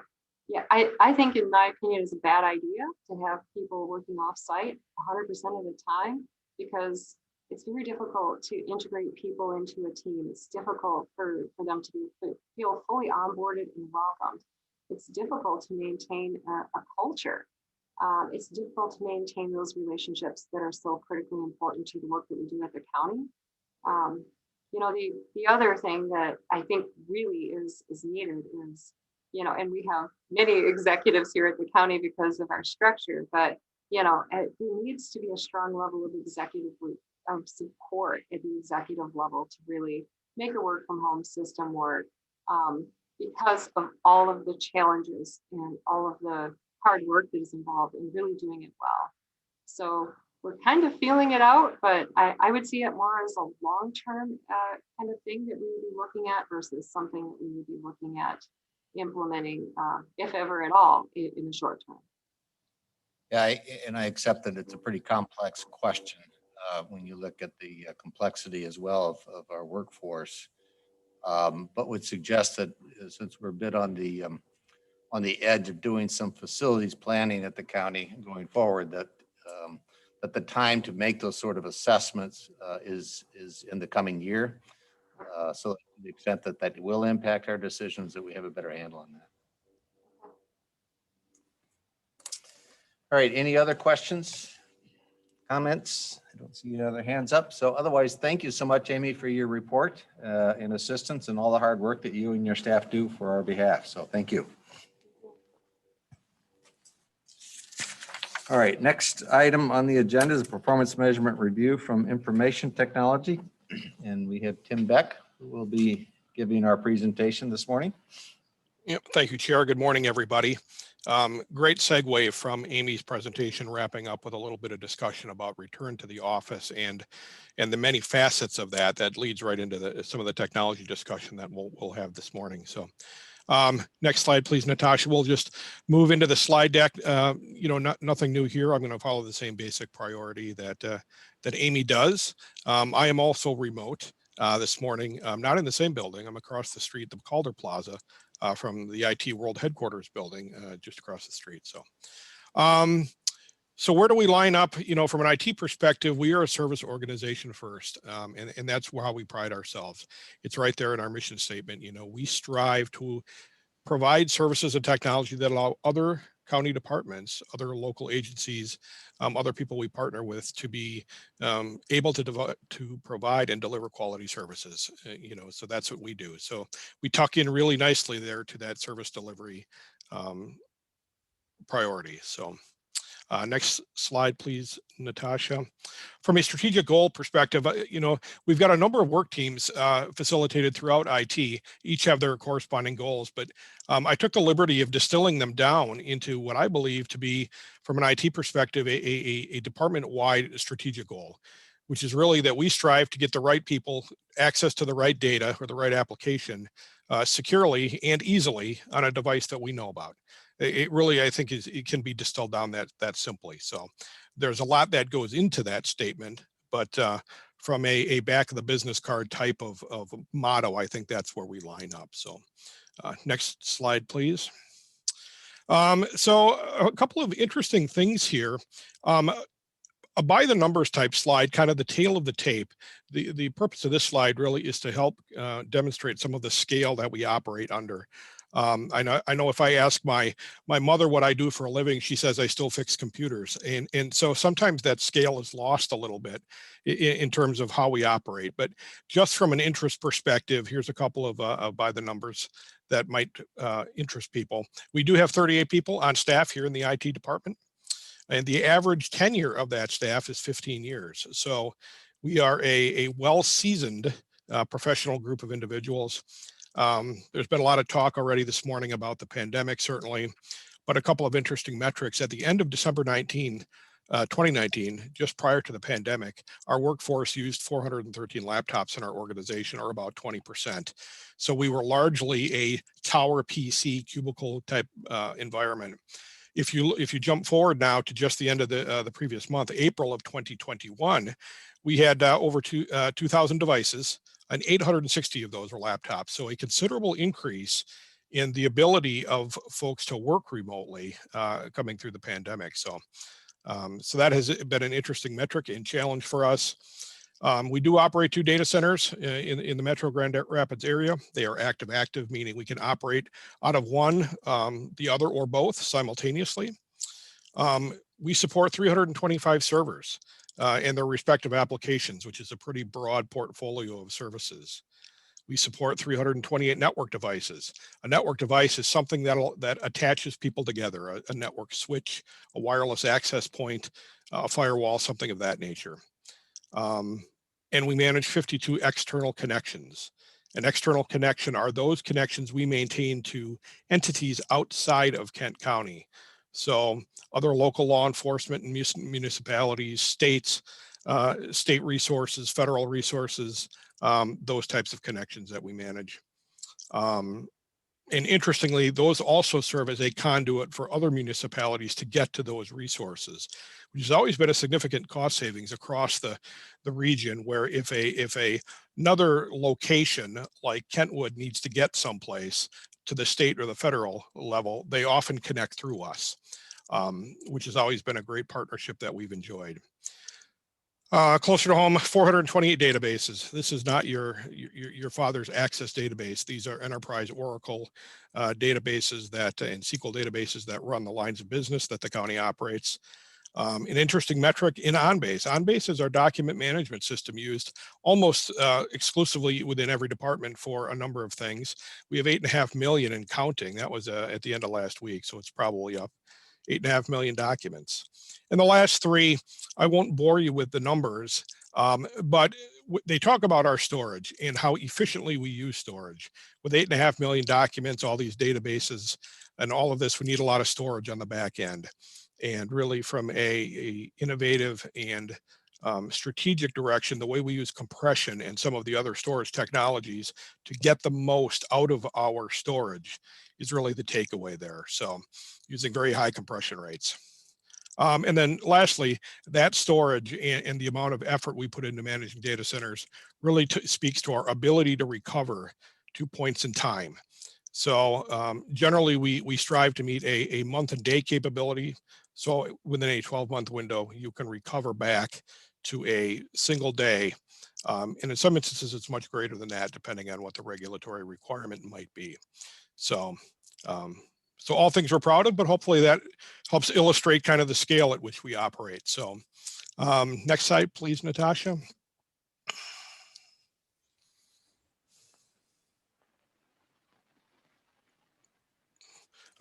yeah, I think in my opinion is a bad idea to have people working off site 100% of the time, because it's very difficult to integrate people into a team. It's difficult for them to feel fully onboarded and welcomed. It's difficult to maintain a culture. It's difficult to maintain those relationships that are so critically important to the work that we do at the county. You know, the other thing that I think really is needed is, you know, and we have many executives here at the county because of our structure, but, you know, there needs to be a strong level of executive support at the executive level to really make a work from home system work, because of all of the challenges and all of the hard work that is involved in really doing it well. So we're kind of feeling it out, but I would see it more as a long-term kind of thing that we would be looking at versus something that we would be looking at implementing, if ever at all, in the short term. Yeah, and I accept that it's a pretty complex question when you look at the complexity as well of our workforce, but would suggest that since we're a bit on the edge of doing some facilities planning at the county going forward, that the time to make those sort of assessments is in the coming year. So to the extent that will impact our decisions, that we have a better handle on that. All right, any other questions, comments? I don't see any other hands up. So otherwise, thank you so much, Amy, for your report and assistance and all the hard work that you and your staff do for our behalf. So thank you. All right, next item on the agenda is a performance measurement review from information technology. And we have Tim Beck, who will be giving our presentation this morning. Yep, thank you, Chair. Good morning, everybody. Great segue from Amy's presentation, wrapping up with a little bit of discussion about return to the office and the many facets of that leads right into some of the technology discussion that we'll have this morning. So next slide, please, Natasha. We'll just move into the slide deck. Nothing new here. I'm going to follow the same basic priority that Amy does. I am also remote this morning. I'm not in the same building. I'm across the street, the Calder Plaza, from the IT World Headquarters building just across the street. So where do we line up? From an IT perspective, we are a service organization first, and that's how we pride ourselves. It's right there in our mission statement. We strive to provide services and technology that allow other county departments, other local agencies, other people we partner with to be able to provide and deliver quality services. So that's what we do. So we tuck in really nicely there to that service delivery priority. So next slide, please, Natasha. From a strategic goal perspective, we've got a number of work teams facilitated throughout IT. Each have their corresponding goals, but I took the liberty of distilling them down into what I believe to be, from an IT perspective, a department-wide strategic goal, which is really that we strive to get the right people access to the right data or the right application securely and easily on a device that we know about. It really, I think, it can be distilled down that simply. So there's a lot that goes into that statement, but from a back of the business card type of motto, I think that's where we line up. So next slide, please. So a couple of interesting things here. A by the numbers type slide, kind of the tail of the tape. The purpose of this slide really is to help demonstrate some of the scale that we operate under. I know if I ask my mother what I do for a living, she says I still fix computers. And so sometimes that scale is lost a little bit in terms of how we operate. But just from an interest perspective, here's a couple of by the numbers that might interest people. We do have 38 people on staff here in the IT department. And the average tenure of that staff is 15 years. So we are a well-seasoned professional group of individuals. There's been a lot of talk already this morning about the pandemic, certainly, but a couple of interesting metrics. At the end of December 2019, just prior to the pandemic, our workforce used 413 laptops in our organization, or about 20%. So we were largely a tower PC cubicle type environment. If you jump forward now to just the end of the previous month, April of 2021, we had over 2,000 devices, and 860 of those were laptops. So a considerable increase in the ability of folks to work remotely coming through the pandemic. So that has been an interesting metric and challenge for us. We do operate 2 data centers in the Metro Grand Rapids area. They are active, meaning we can operate out of one, the other, or both simultaneously. We support 325 servers and their respective applications, which is a pretty broad portfolio of services. We support 328 network devices. A network device is something that attaches people together, a network switch, a wireless access point, a firewall, something of that nature. And we manage 52 external connections. An external connection are those connections we maintain to entities outside of Kent County. So other local law enforcement and municipalities, states, state resources, federal resources, those types of connections that we manage. And interestingly, those also serve as a conduit for other municipalities to get to those resources, which has always been a significant cost savings across the region, where if another location like Kentwood needs to get someplace to the state or the federal level, they often connect through us, which has always been a great partnership that we've enjoyed. Closer to home, 428 databases. This is not your father's Access database. These are enterprise Oracle databases and SQL databases that run the lines of business that the county operates. An interesting metric in OnBase. OnBase is our document management system used almost exclusively within every department for a number of things. We have 8.5 million and counting. That was at the end of last week, so it's probably up. 8.5 million documents. And the last three, I won't bore you with the numbers, but they talk about our storage and how efficiently we use storage. With 8.5 million documents, all these databases and all of this, we need a lot of storage on the back end. And really from a innovative and strategic direction, the way we use compression and some of the other storage technologies to get the most out of our storage is really the takeaway there. So using very high compression rates. And then lastly, that storage and the amount of effort we put into managing data centers really speaks to our ability to recover to points in time. So generally, we strive to meet a month and day capability. So within a 12-month window, you can recover back to a single day. And in some instances, it's much greater than that, depending on what the regulatory requirement might be. So all things we're proud of, but hopefully that helps illustrate kind of the scale at which we operate. So next slide, please, Natasha.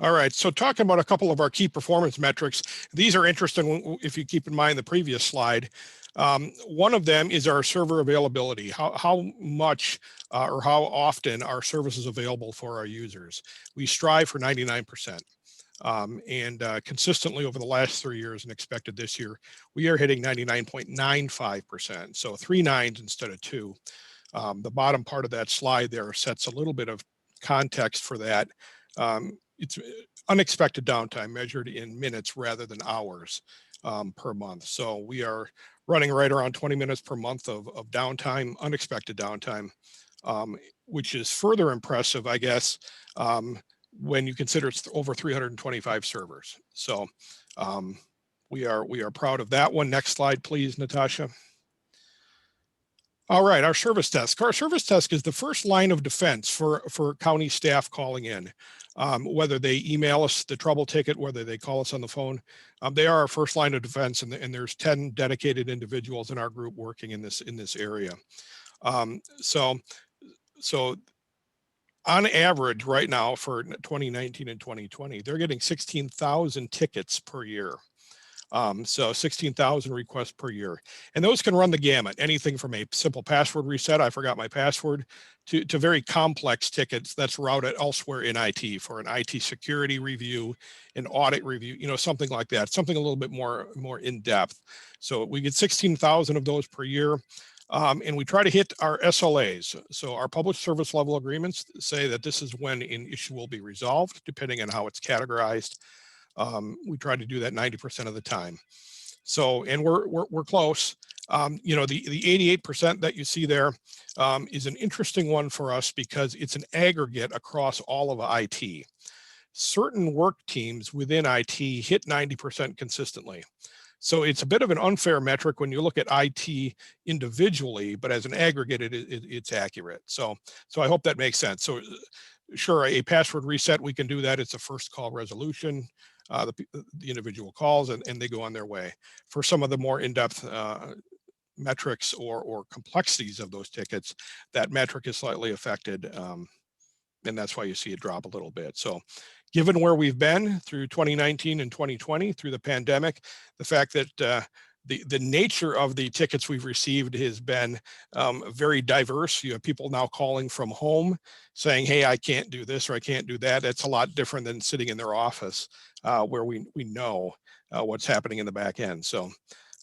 All right, so talking about a couple of our key performance metrics, these are interesting if you keep in mind the previous slide. One of them is our server availability, how much or how often our service is available for our users. We strive for 99%. And consistently over the last 3 years and expected this year, we are hitting 99.95%. So 3 nines instead of 2. The bottom part of that slide there sets a little bit of context for that. It's unexpected downtime measured in minutes rather than hours per month. So we are running right around 20 minutes per month of downtime, unexpected downtime, which is further impressive, I guess, when you consider it's over 325 servers. So we are proud of that one. Next slide, please, Natasha. All right, our service desk. Our service desk is the first line of defense for county staff calling in. Whether they email us the trouble ticket, whether they call us on the phone, they are our first line of defense, and there's 10 dedicated individuals in our group working in this area. So on average right now for 2019 and 2020, they're getting 16,000 tickets per year. So 16,000 requests per year. And those can run the gamut, anything from a simple password reset, I forgot my password, to very complex tickets that's routed elsewhere in IT for an IT security review, an audit review, something like that, something a little bit more in depth. So we get 16,000 of those per year. And we try to hit our SLAs. So our public service level agreements say that this is when an issue will be resolved, depending on how it's categorized. We try to do that 90% of the time. So, and we're close. The 88% that you see there is an interesting one for us because it's an aggregate across all of IT. Certain work teams within IT hit 90% consistently. So it's a bit of an unfair metric when you look at IT individually, but as an aggregate, it's accurate. So I hope that makes sense. So sure, a password reset, we can do that. It's a first call resolution. The individual calls and they go on their way. For some of the more in-depth metrics or complexities of those tickets, that metric is slightly affected. And that's why you see it drop a little bit. So given where we've been through 2019 and 2020 through the pandemic, the fact that the nature of the tickets we've received has been very diverse. You have people now calling from home saying, hey, I can't do this or I can't do that. That's a lot different than sitting in their office where we know what's happening in the back end. So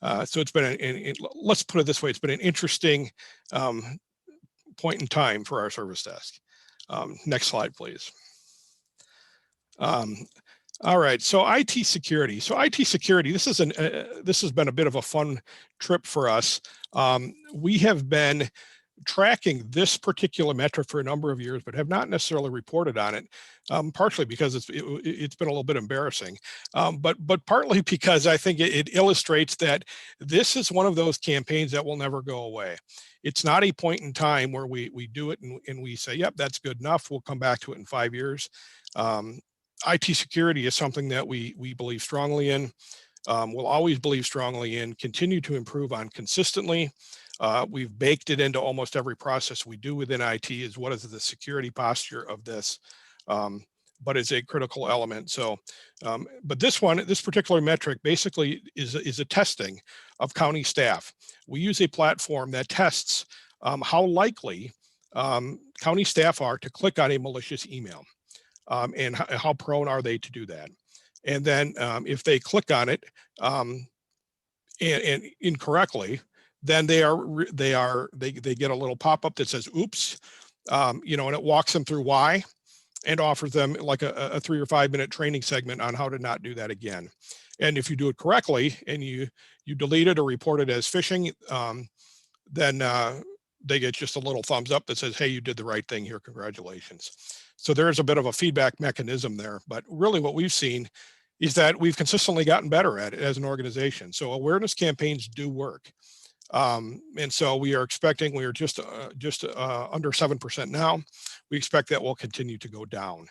it's been, let's put it this way, it's been an interesting point in time for our service desk. Next slide, please. All right, so IT security. So IT security, this has been a bit of a fun trip for us. We have been tracking this particular metric for a number of years, but have not necessarily reported on it, partially because it's been a little bit embarrassing, but partly because I think it illustrates that this is one of those campaigns that will never go away. It's not a point in time where we do it and we say, yep, that's good enough. We'll come back to it in 5 years. IT security is something that we believe strongly in, will always believe strongly in, continue to improve on consistently. We've baked it into almost every process we do within IT is what is the security posture of this. but it's a critical element. So, but this particular metric basically is a testing of county staff. We use a platform that tests how likely county staff are to click on a malicious email, and how prone are they to do that. And then if they click on it and incorrectly, then they get a little pop-up that says, oops, you know, and it walks them through why and offers them like a 3 or 5 minute training segment on how to not do that again. And if you do it correctly and you delete it or report it as phishing, then they get just a little thumbs up that says, hey, you did the right thing here, congratulations. So there's a bit of a feedback mechanism there, but really what we've seen is that we've consistently gotten better at it as an organization. So awareness campaigns do work. And so we are expecting, we are just under 7% now. We expect that will continue to go down.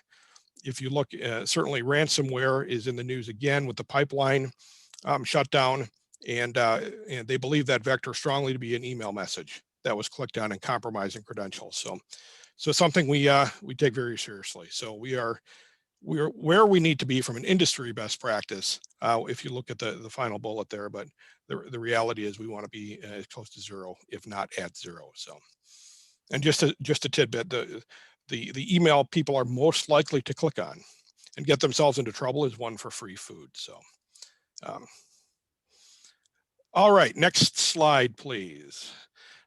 If you look, certainly ransomware is in the news again with the pipeline shutdown, and they believe that vector strongly to be an email message that was clicked on and compromising credentials. So something we take very seriously. So we're where we need to be from an industry best practice, if you look at the final bullet there, but the reality is we want to be as close to zero, if not at zero. So, and just a tidbit, the email people are most likely to click on and get themselves into trouble is one for free food. So, all right, next slide, please.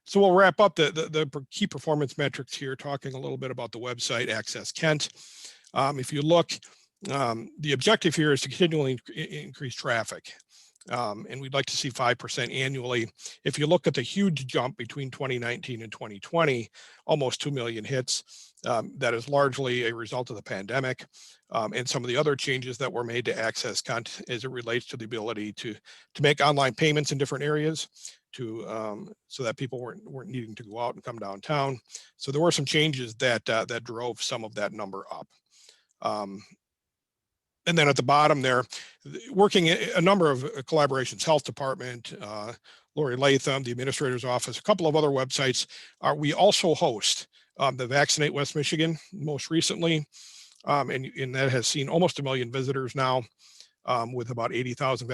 So we'll wrap up the key performance metrics here, talking a little bit about the website Access Kent. If you look, the objective here is to continually increase traffic. And we'd like to see 5% annually. If you look at the huge jump between 2019 and 2020, almost 2 million hits, that is largely a result of the pandemic and some of the other changes that were made to Access Kent as it relates to the ability to make online payments in different areas, so that people weren't needing to go out and come downtown. So there were some changes that drove some of that number up. And then at the bottom there, working a number of collaborations, Health Department, Lori Latham, the Administrator's Office, a couple of other websites. We also host the Vaccinate West Michigan most recently, and that has seen almost 1 million visitors now, with about 80,000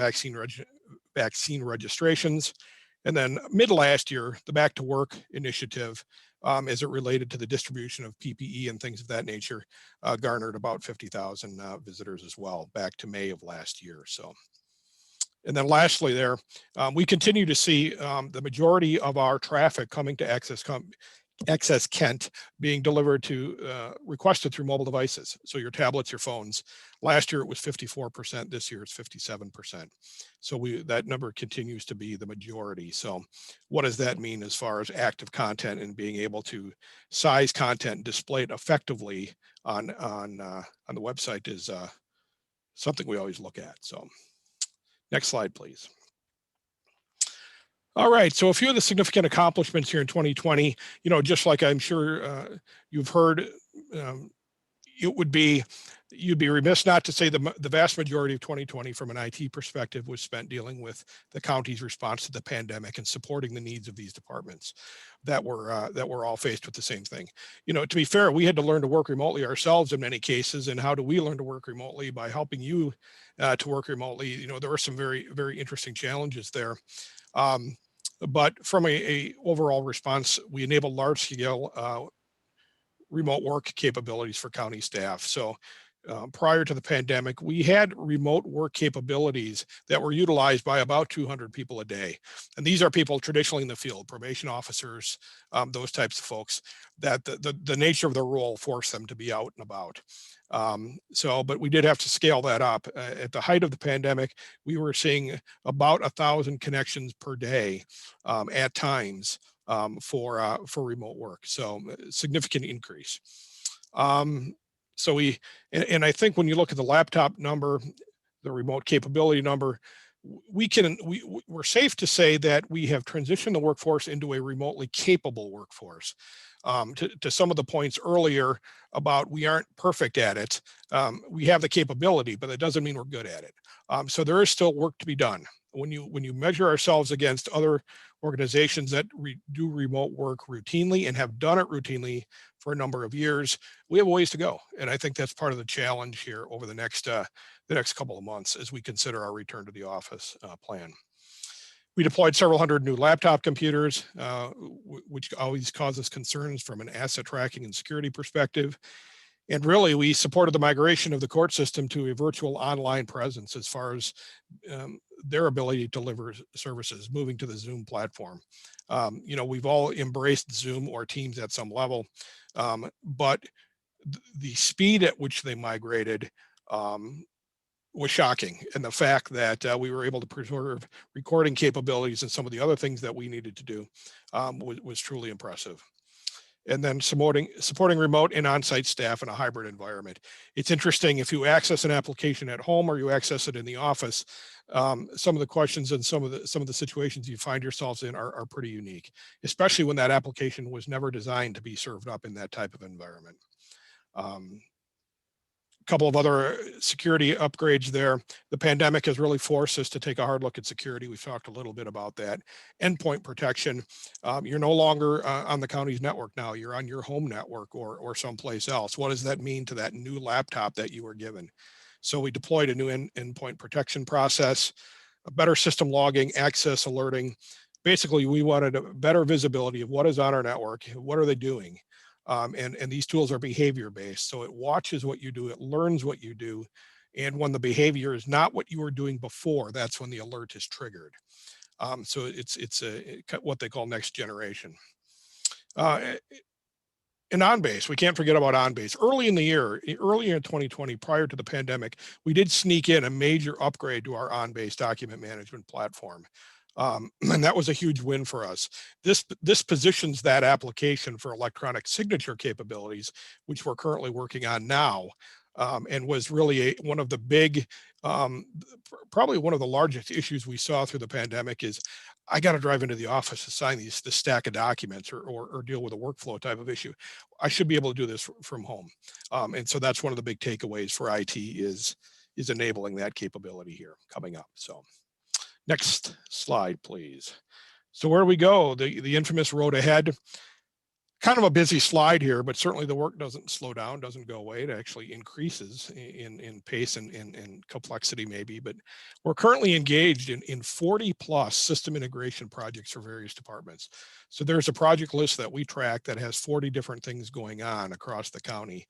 vaccine registrations. And then mid last year, the Back to Work initiative, as it related to the distribution of PPE and things of that nature, garnered about 50,000 visitors as well, back to May of last year. So, and then lastly there, we continue to see the majority of our traffic coming to Access Kent being delivered to, requested through mobile devices. So your tablets, your phones. Last year it was 54%, this year it's 57%. So that number continues to be the majority. So what does that mean as far as active content and being able to size content and display it effectively on the website is something we always look at. So next slide, please. All right, so a few of the significant accomplishments here in 2020, you know, just like I'm sure you've heard, you'd be remiss not to say the vast majority of 2020 from an IT perspective was spent dealing with the county's response to the pandemic and supporting the needs of these departments that were all faced with the same thing. You know, to be fair, we had to learn to work remotely ourselves in many cases. And how do we learn to work remotely? By helping you to work remotely. You know, there were some very, very interesting challenges there. But from a overall response, we enable large scale remote work capabilities for county staff. So prior to the pandemic, we had remote work capabilities that were utilized by about 200 people a day. And these are people traditionally in the field, probation officers, those types of folks, that the nature of their role forced them to be out and about. But we did have to scale that up. At the height of the pandemic, we were seeing about 1,000 connections per day at times for remote work. So significant increase. So I think when you look at the laptop number, the remote capability number, we're safe to say that we have transitioned the workforce into a remotely capable workforce. To some of the points earlier about we aren't perfect at it, we have the capability, but that doesn't mean we're good at it. So there is still work to be done. When you measure ourselves against other organizations that do remote work routinely and have done it routinely for a number of years. We have a ways to go. And I think that's part of the challenge here over the next couple of months as we consider our return to the office plan. We deployed several hundred new laptop computers, which always causes concerns from an asset tracking and security perspective. And really, we supported the migration of the court system to a virtual online presence as far as their ability to deliver services, moving to the Zoom platform. We've all embraced Zoom or Teams at some level, but the speed at which they migrated was shocking. And the fact that we were able to preserve recording capabilities and some of the other things that we needed to do was truly impressive. And then supporting remote and on-site staff in a hybrid environment. It's interesting, if you access an application at home or you access it in the office, some of the questions and some of the situations you find yourselves in are pretty unique, especially when that application was never designed to be served up in that type of environment. Couple of other security upgrades there. The pandemic has really forced us to take a hard look at security. We've talked a little bit about that. Endpoint protection. You're no longer on the county's network now. You're on your home network or someplace else. What does that mean to that new laptop that you were given? So we deployed a new endpoint protection process, a better system logging, access alerting. Basically, we wanted a better visibility of what is on our network, what are they doing? And these tools are behavior based. So it watches what you do, it learns what you do. And when the behavior is not what you were doing before, that's when the alert is triggered. So it's what they call next generation. And on-base, we can't forget about on-base. Early in 2020, prior to the pandemic, we did sneak in a major upgrade to our on-base document management platform. And that was a huge win for us. This positions that application for electronic signature capabilities, which we're currently working on now, and was really one of the big, probably one of the largest issues we saw through the pandemic is I got to drive into the office to sign this stack of documents or deal with a workflow type of issue. I should be able to do this from home. And so that's one of the big takeaways for IT is enabling that capability here coming up. So next slide, please. So where do we go? The infamous road ahead. Kind of a busy slide here, but certainly the work doesn't slow down, doesn't go away. It actually increases in pace and complexity maybe, but we're currently engaged in 40 plus system integration projects for various departments. So there's a project list that we track that has 40 different things going on across the county,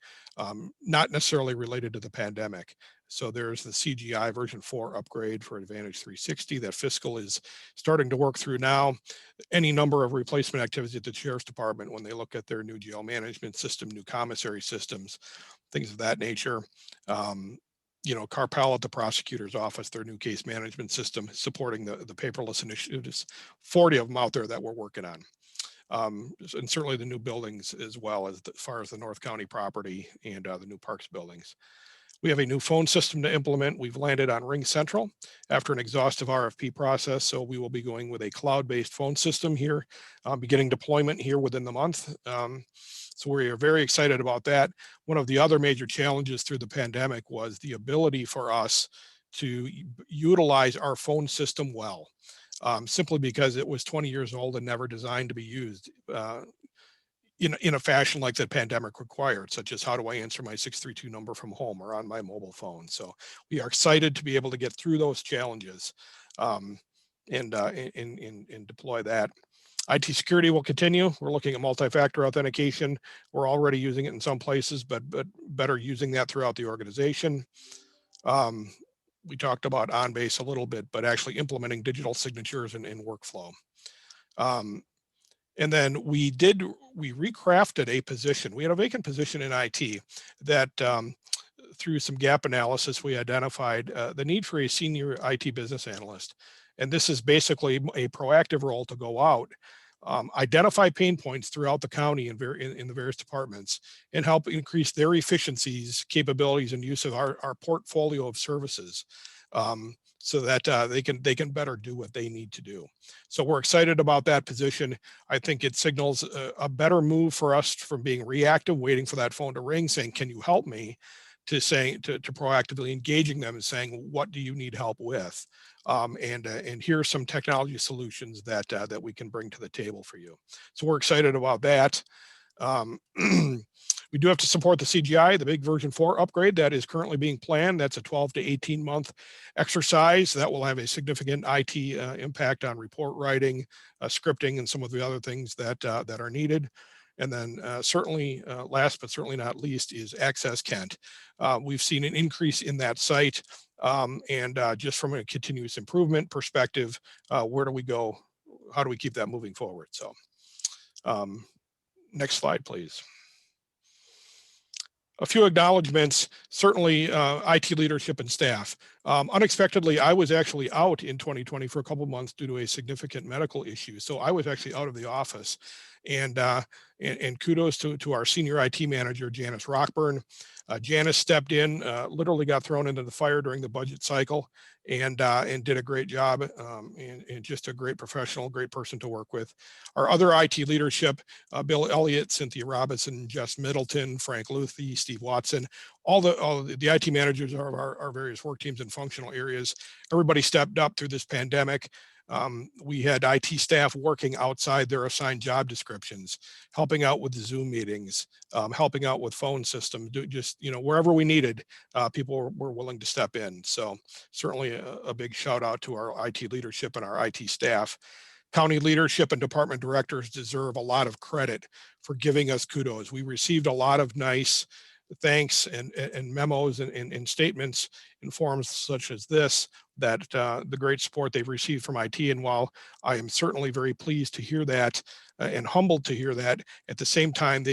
not necessarily related to the pandemic. So there's the CGI version 4 upgrade for Advantage 360 that fiscal is starting to work through now. Any number of replacement activities at the Sheriff's Department when they look at their new jail management system, new commissary systems, things of that nature. Carpel at the prosecutor's office, their new case management system, supporting the paperless initiatives, 40 of them out there that we're working on. And certainly the new buildings as well as far as the North County property and the new parks buildings. We have a new phone system to implement. We've landed on Ring Central after an exhaustive RFP process. So we will be going with a cloud-based phone system here, beginning deployment here within the month. So we are very excited about that. One of the other major challenges through the pandemic was the ability for us to utilize our phone system well, simply because it was 20 years old and never designed to be used in a fashion like the pandemic required, such as how do I answer my 632 number from home or on my mobile phone. So we are excited to be able to get through those challenges and deploy that. IT security will continue. We're looking at multi-factor authentication. We're already using it in some places, but better using that throughout the organization. We talked about on-base a little bit, but actually implementing digital signatures in workflow. And then we recrafted a position. We had a vacant position in IT that through some gap analysis, we identified the need for a senior IT business analyst. And this is basically a proactive role to go out, identify pain points throughout the county in the various departments and help increase their efficiencies, capabilities, and use of our portfolio of services. So that they can better do what they need to do. So we're excited about that position. I think it signals a better move for us from being reactive, waiting for that phone to ring, saying, "Can you help me?" to saying to proactively engaging them and saying, "What do you need help with?" And here's some technology solutions that we can bring to the table for you. So we're excited about that. We do have to support the CGI, the big version 4 upgrade that is currently being planned. That's a 12 to 18 month exercise that will have a significant IT impact on report writing, scripting, and some of the other things that are needed. And then certainly, last but certainly not least, is Access Kent. We've seen an increase in that site, and just from a continuous improvement perspective, where do we go? How do we keep that moving forward? So next slide, please. A few acknowledgements, certainly IT leadership and staff. Unexpectedly, I was actually out in 2020 for a couple of months due to a significant medical issue. So I was actually out of the office, and kudos to our senior IT manager, Janice Rockburn. Janice stepped in, literally got thrown into the fire during the budget cycle, and did a great job, and just a great professional, great person to work with. Our other IT leadership, Bill Elliott, Cynthia Robinson, Jess Middleton, Frank Luthi, Steve Watson, all the IT managers of our various work teams and functional areas. Everybody stepped up through this pandemic. We had IT staff working outside their assigned job descriptions, helping out with the Zoom meetings, helping out with phone systems, just, wherever we needed, people were willing to step in. So certainly a big shout out to our IT leadership and our IT staff. County leadership and department directors deserve a lot of credit for giving us kudos. We received a lot of nice thanks and memos and statements in forms such as this, that the great support they've received from IT. And while I am certainly very pleased to hear that and humbled to hear that, at the same time,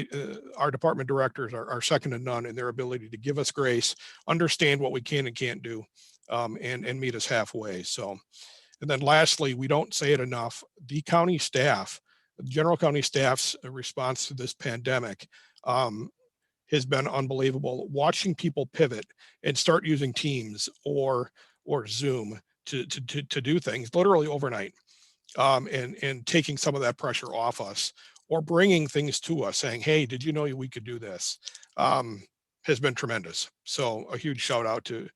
our department directors are second to none in their ability to give us grace, understand what we can and can't do, and meet us halfway. So, and then lastly, we don't say it enough, the county staff, the general county staff's response to this pandemic has been unbelievable. Watching people pivot and start using Teams or Zoom to do things literally overnight, and taking some of that pressure off us, or bringing things to us saying, hey, did you know we could do this, has been tremendous. So a huge shout out to,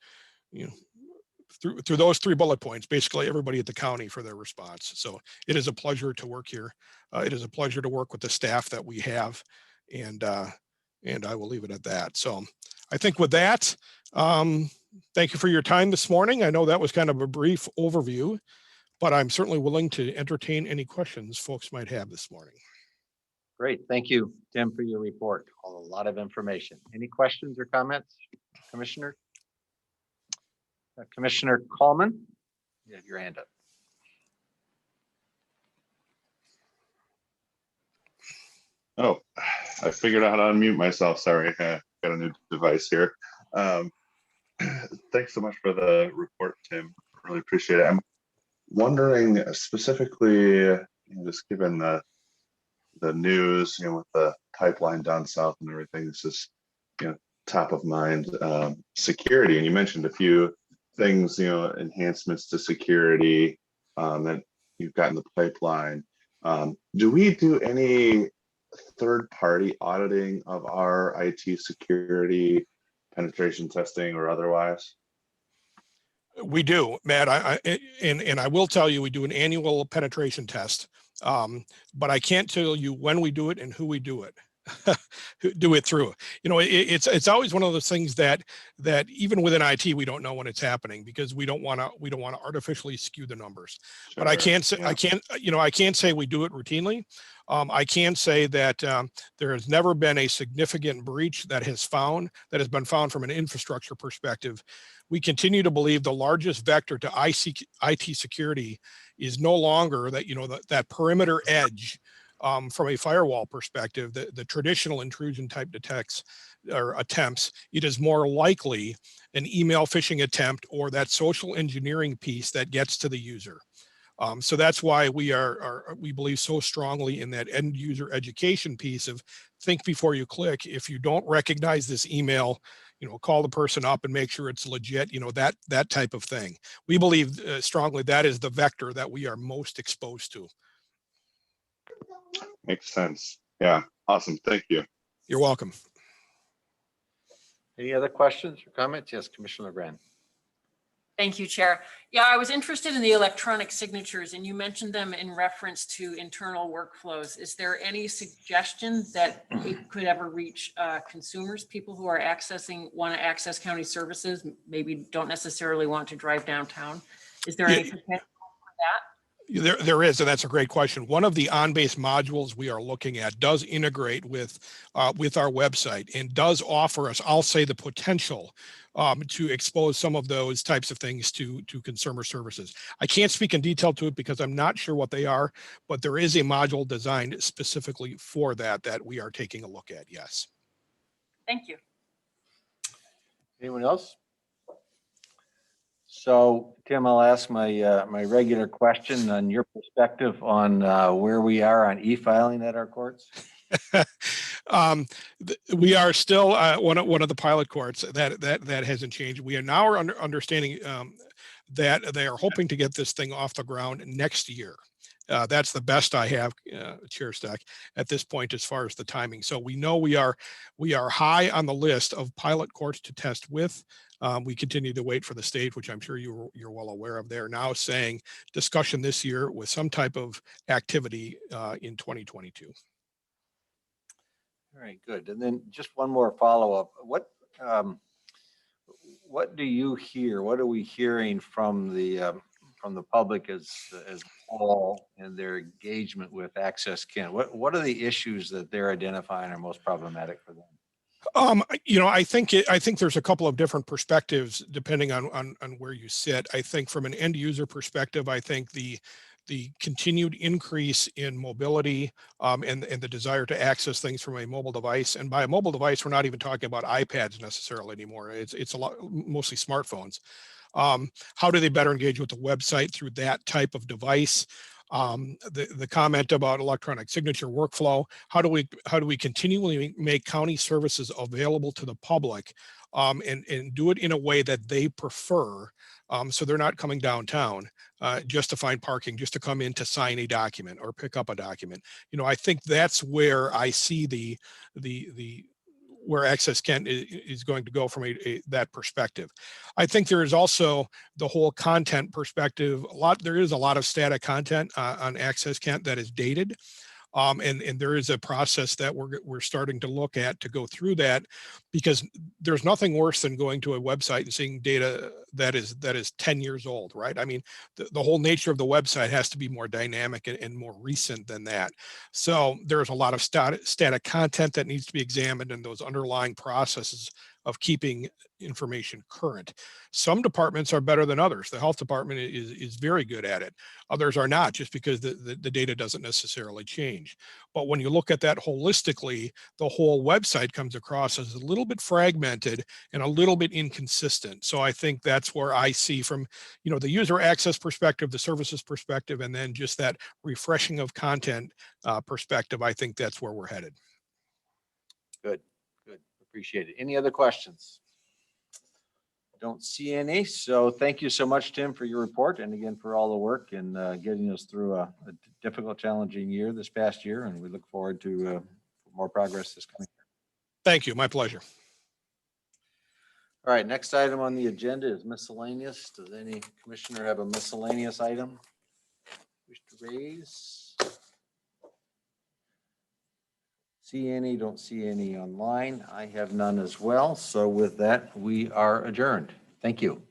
through those 3 bullet points, basically everybody at the county for their response. So it is a pleasure to work here. It is a pleasure to work with the staff that we have, and I will leave it at that. So I think with that, thank you for your time this morning. I know that was kind of a brief overview, but I'm certainly willing to entertain any questions folks might have this morning. Great. Thank you, Tim, for your report. A lot of information. Any questions or comments, Commissioner? Commissioner Coleman, you have your hand up. Oh, I figured out how to unmute myself. Sorry, I got a new device here. Thanks so much for the report, Tim. Really appreciate it. I'm wondering specifically, just given the news, with the pipeline down south and everything, this is, top of mind, security. And you mentioned a few things, enhancements to security that you've got in the pipeline. Do we do any third-party auditing of our IT security, penetration testing or otherwise? We do, Matt. And I will tell you, we do an annual penetration test, but I can't tell you when we do it and who we do it. Do it through. It's always one of those things that even within IT we don't know when it's happening, because we don't want to artificially skew the numbers. Sure. But I can't say I can't say we do it routinely. I can say that there has never been a significant breach that has been found from an infrastructure perspective. We continue to believe the largest vector to IT security is no longer that perimeter edge. From a firewall perspective, the traditional intrusion type detects or attempts, it is more likely an email phishing attempt or that social engineering piece that gets to the user. So that's why we believe so strongly in that end user education piece of think before you click. If you don't recognize this email, call the person up and make sure it's legit, that type of thing. We believe strongly that is the vector that we are most exposed to. Makes sense. Yeah. Awesome. Thank you. You're welcome. Any other questions or comments? Yes, Commissioner Grant. Thank you, Chair. Yeah, I was interested in the electronic signatures and you mentioned them in reference to internal workflows. Is there any suggestion that it could ever reach consumers, people who are want to access county services, maybe don't necessarily want to drive downtown? Is there Yeah. any potential for that? There is, and that's a great question. One of the on-base modules we are looking at does integrate with our website and does offer us, I'll say, the potential to expose some of those types of things to consumer services. I can't speak in detail to it because I'm not sure what they are, but there is a module designed specifically for that we are taking a look at. Yes. Thank you. Anyone else? So Tim, I'll ask my regular question on your perspective on where we are on e-filing at our courts. We are still one of the pilot courts that hasn't changed. We are now understanding that they are hoping to get this thing off the ground next year. That's the best I have, Chair Stack, at this point as far as the timing. So we know we are high on the list of pilot courts to test with. We continue to wait for the state, which I'm sure you're well aware of. They're now saying discussion this year with some type of activity in 2022. All right, good. And then just one more follow-up. What do you hear? What are we hearing from the public as a whole and their engagement with Access Kent? What are the issues that they're identifying are most problematic for them? I think there's a couple of different perspectives depending on where you sit. I think from an end user perspective, I think the continued increase in mobility and the desire to access things from a mobile device, and by a mobile device, we're not even talking about iPads necessarily anymore. It's a lot, mostly smartphones. How do they better engage with the website through that type of device? The comment about electronic signature workflow, how do we continually make county services available to the public and do it in a way that they prefer, so they're not coming downtown just to find parking, just to come in to sign a document or pick up a document. I think that's where I see the where Access Kent is going to go from that perspective. I think there is also the whole content perspective. There is a lot of static content on Access Kent that is dated. And there is a process that we're starting to look at to go through that, because there's nothing worse than going to a website and seeing data that is 10 years old, right? I mean, the whole nature of the website has to be more dynamic and more recent than that. So there's a lot of static content that needs to be examined, and those underlying processes of keeping information current. Some departments are better than others. The health department is very good at it. Others are not, just because the data doesn't necessarily change. But when you look at that holistically, the whole website comes across as a little bit fragmented and a little bit inconsistent. So I think that's where I see from, the user access perspective, the services perspective, and then just that refreshing of content perspective, I think that's where we're headed. Good. Appreciate it. Any other questions? Don't see any. So thank you so much, Tim, for your report, and again for all the work and getting us through a difficult, challenging year this past year. And we look forward to more progress this coming year. Thank you. My pleasure. All right. Next item on the agenda is miscellaneous. Does any commissioner have a miscellaneous item wish to raise? See any? Don't see any online. I have none as well. So with that, we are adjourned. Thank you.